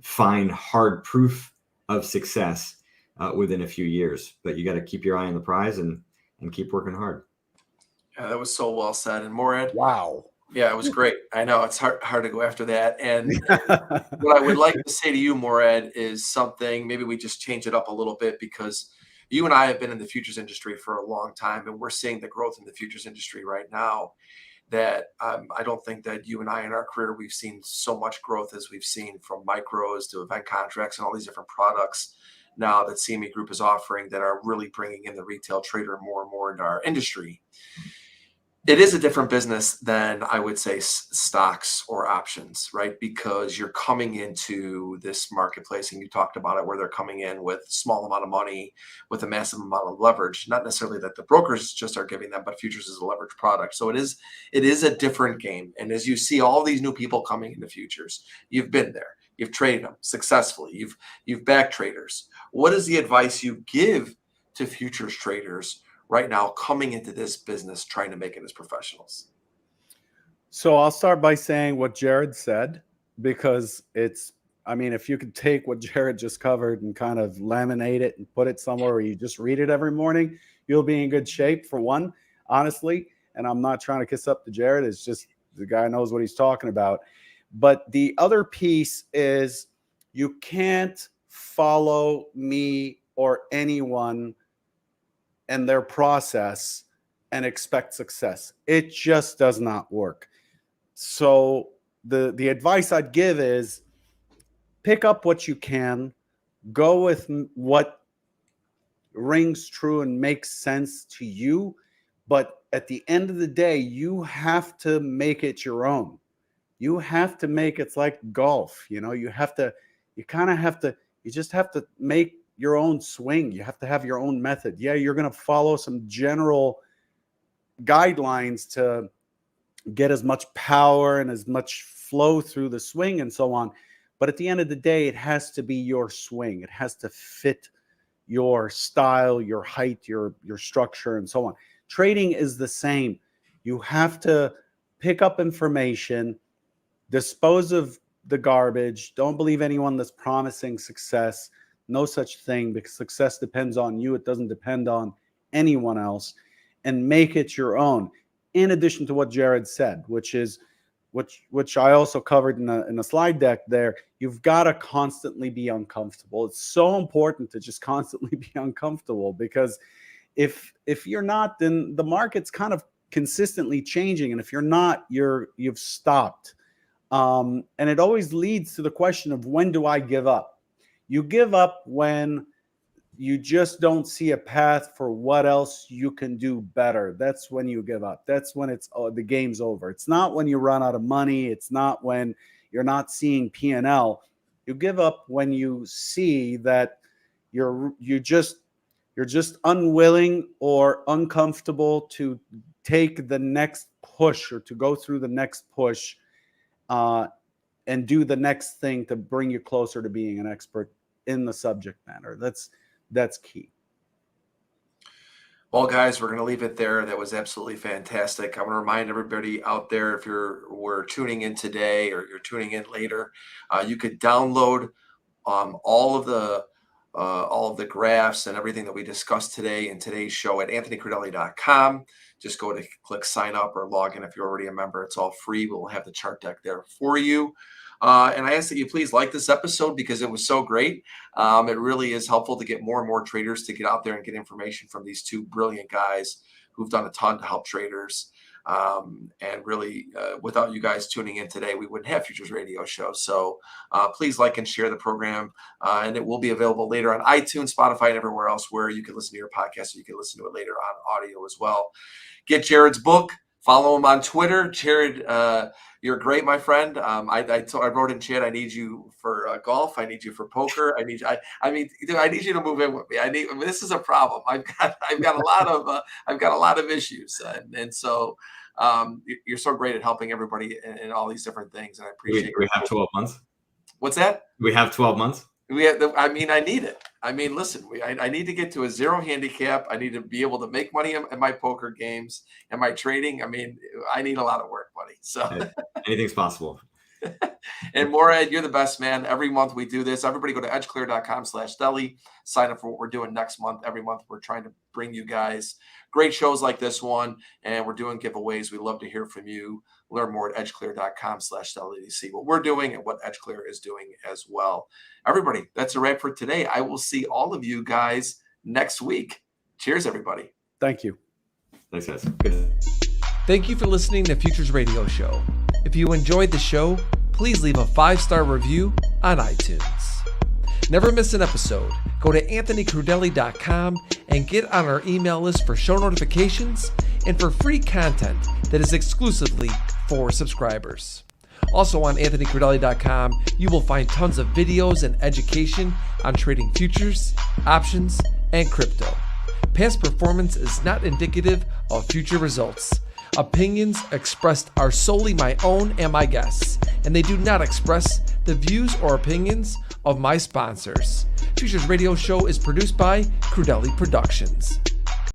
[SPEAKER 3] find hard proof of success within a few years. But you got to keep your eye on the prize and keep working hard.
[SPEAKER 1] Yeah, that was so well said. And Morad,
[SPEAKER 2] Wow.
[SPEAKER 1] yeah, it was great. I know it's hard to go after that. And what I would like to say to you, Morad, is something, maybe we just change it up a little bit, because you and I have been in the futures industry for a long time, and we're seeing the growth in the futures industry right now that I don't think that you and I in our career, we've seen so much growth as we've seen, from micros to event contracts and all these different products now that CME Group is offering, that are really bringing in the retail trader more and more into our industry. It is a different business than, I would say, stocks or options, right? Because you're coming into this marketplace, and you talked about it, where they're coming in with a small amount of money, with a massive amount of leverage. Not necessarily that the brokers just are giving them, but futures is a leverage product. So it is a different game. And as you see all these new people coming into futures, you've been there, you've traded them successfully, you've backed traders. What is the advice you give to futures traders right now coming into this business, trying to make it as professionals?
[SPEAKER 2] So I'll start by saying what Jared said, because it's I mean, if you could take what Jared just covered and kind of laminate it and put it somewhere where you just read it every morning, you'll be in good shape, for one, honestly. And I'm not trying to kiss up to Jared. It's just the guy knows what he's talking about. But the other piece is you can't follow me or anyone and their process and expect success. It just does not work. So the advice I'd give is pick up what you can, go with what rings true and makes sense to you. But at the end of the day, you have to make it your own. You have to make it's like golf. You just have to make your own swing. You have to have your own method. Yeah, you're going to follow some general guidelines to get as much power and as much flow through the swing and so on. But at the end of the day, it has to be your swing. It has to fit your style, your height, your structure, and so on. Trading is the same. You have to pick up information, dispose of the garbage. Don't believe anyone that's promising success. No such thing, because success depends on you. It doesn't depend on anyone else. And make it your own. In addition to what Jared said, which I also covered in a slide deck there, you've got to constantly be uncomfortable. It's so important to just constantly be uncomfortable, because if you're not, then the market's kind of consistently changing. And if you're not, you've stopped. And it always leads to the question of, when do I give up? You give up when you just don't see a path for what else you can do better. That's when you give up. That's when the game's over. It's not when you run out of money. It's not when you're not seeing P&L. You give up when you see that you're just unwilling or uncomfortable to take the next push or to go through the next push and do the next thing to bring you closer to being an expert in the subject matter. That's key.
[SPEAKER 1] Well, guys, we're going to leave it there. That was absolutely fantastic. I want to remind everybody out there, if we're tuning in today or you're tuning in later, you could download all of the graphs and everything that we discussed today in today's show at anthonycrudelli.com. Just go to click sign up or log in if you're already a member. It's all free. We'll have the chart deck there for you. And I ask that you please like this episode, because it was so great. It really is helpful to get more and more traders to get out there and get information from these two brilliant guys who've done a ton to help traders. And really, without you guys tuning in today, we wouldn't have Futures Radio Show. So please like and share the program. And it will be available later on iTunes, Spotify, and everywhere else where you can listen to your podcast, or you can listen to it later on audio as well. Get Jared's book. Follow him on Twitter. Jared, you're great, my friend. I wrote in chat, I need you for golf. I need you for poker. I need you to move in with me. This is a problem. I've got a lot of issues, and so you're so great at helping everybody in all these different things, and I appreciate it.
[SPEAKER 3] We have 12 months.
[SPEAKER 1] What's that?
[SPEAKER 3] We have 12 months.
[SPEAKER 1] I need it. Listen, I need to get to a zero handicap. I need to be able to make money in my poker games and my trading. I need a lot of work, buddy. So
[SPEAKER 3] anything's possible.
[SPEAKER 1] And Morad, you're the best, man. Every month we do this. Everybody go to edgeclear.com/deli. Sign up for what we're doing next month. Every month we're trying to bring you guys great shows like this one, and we're doing giveaways. We love to hear from you. Learn more at edgeclear.com/deli to see what we're doing and what EdgeClear is doing as well. Everybody, that's a wrap for today. I will see all of you guys next week. Cheers, everybody.
[SPEAKER 2] Thank you.
[SPEAKER 3] Thanks, guys. Good.
[SPEAKER 4] Thank you for listening to Futures Radio Show. If you enjoyed the show, please leave a 5-star review on iTunes. Never miss an episode. Go to anthonycrudelli.com and get on our email list for show notifications and for free content that is exclusively for subscribers. Also on anthonycrudelli.com, you will find tons of videos and education on trading futures, options, and crypto. Past performance is not indicative of future results. Opinions expressed are solely my own and my guests, and they do not express the views or opinions of my sponsors. Futures Radio Show is produced by Crudelli Productions.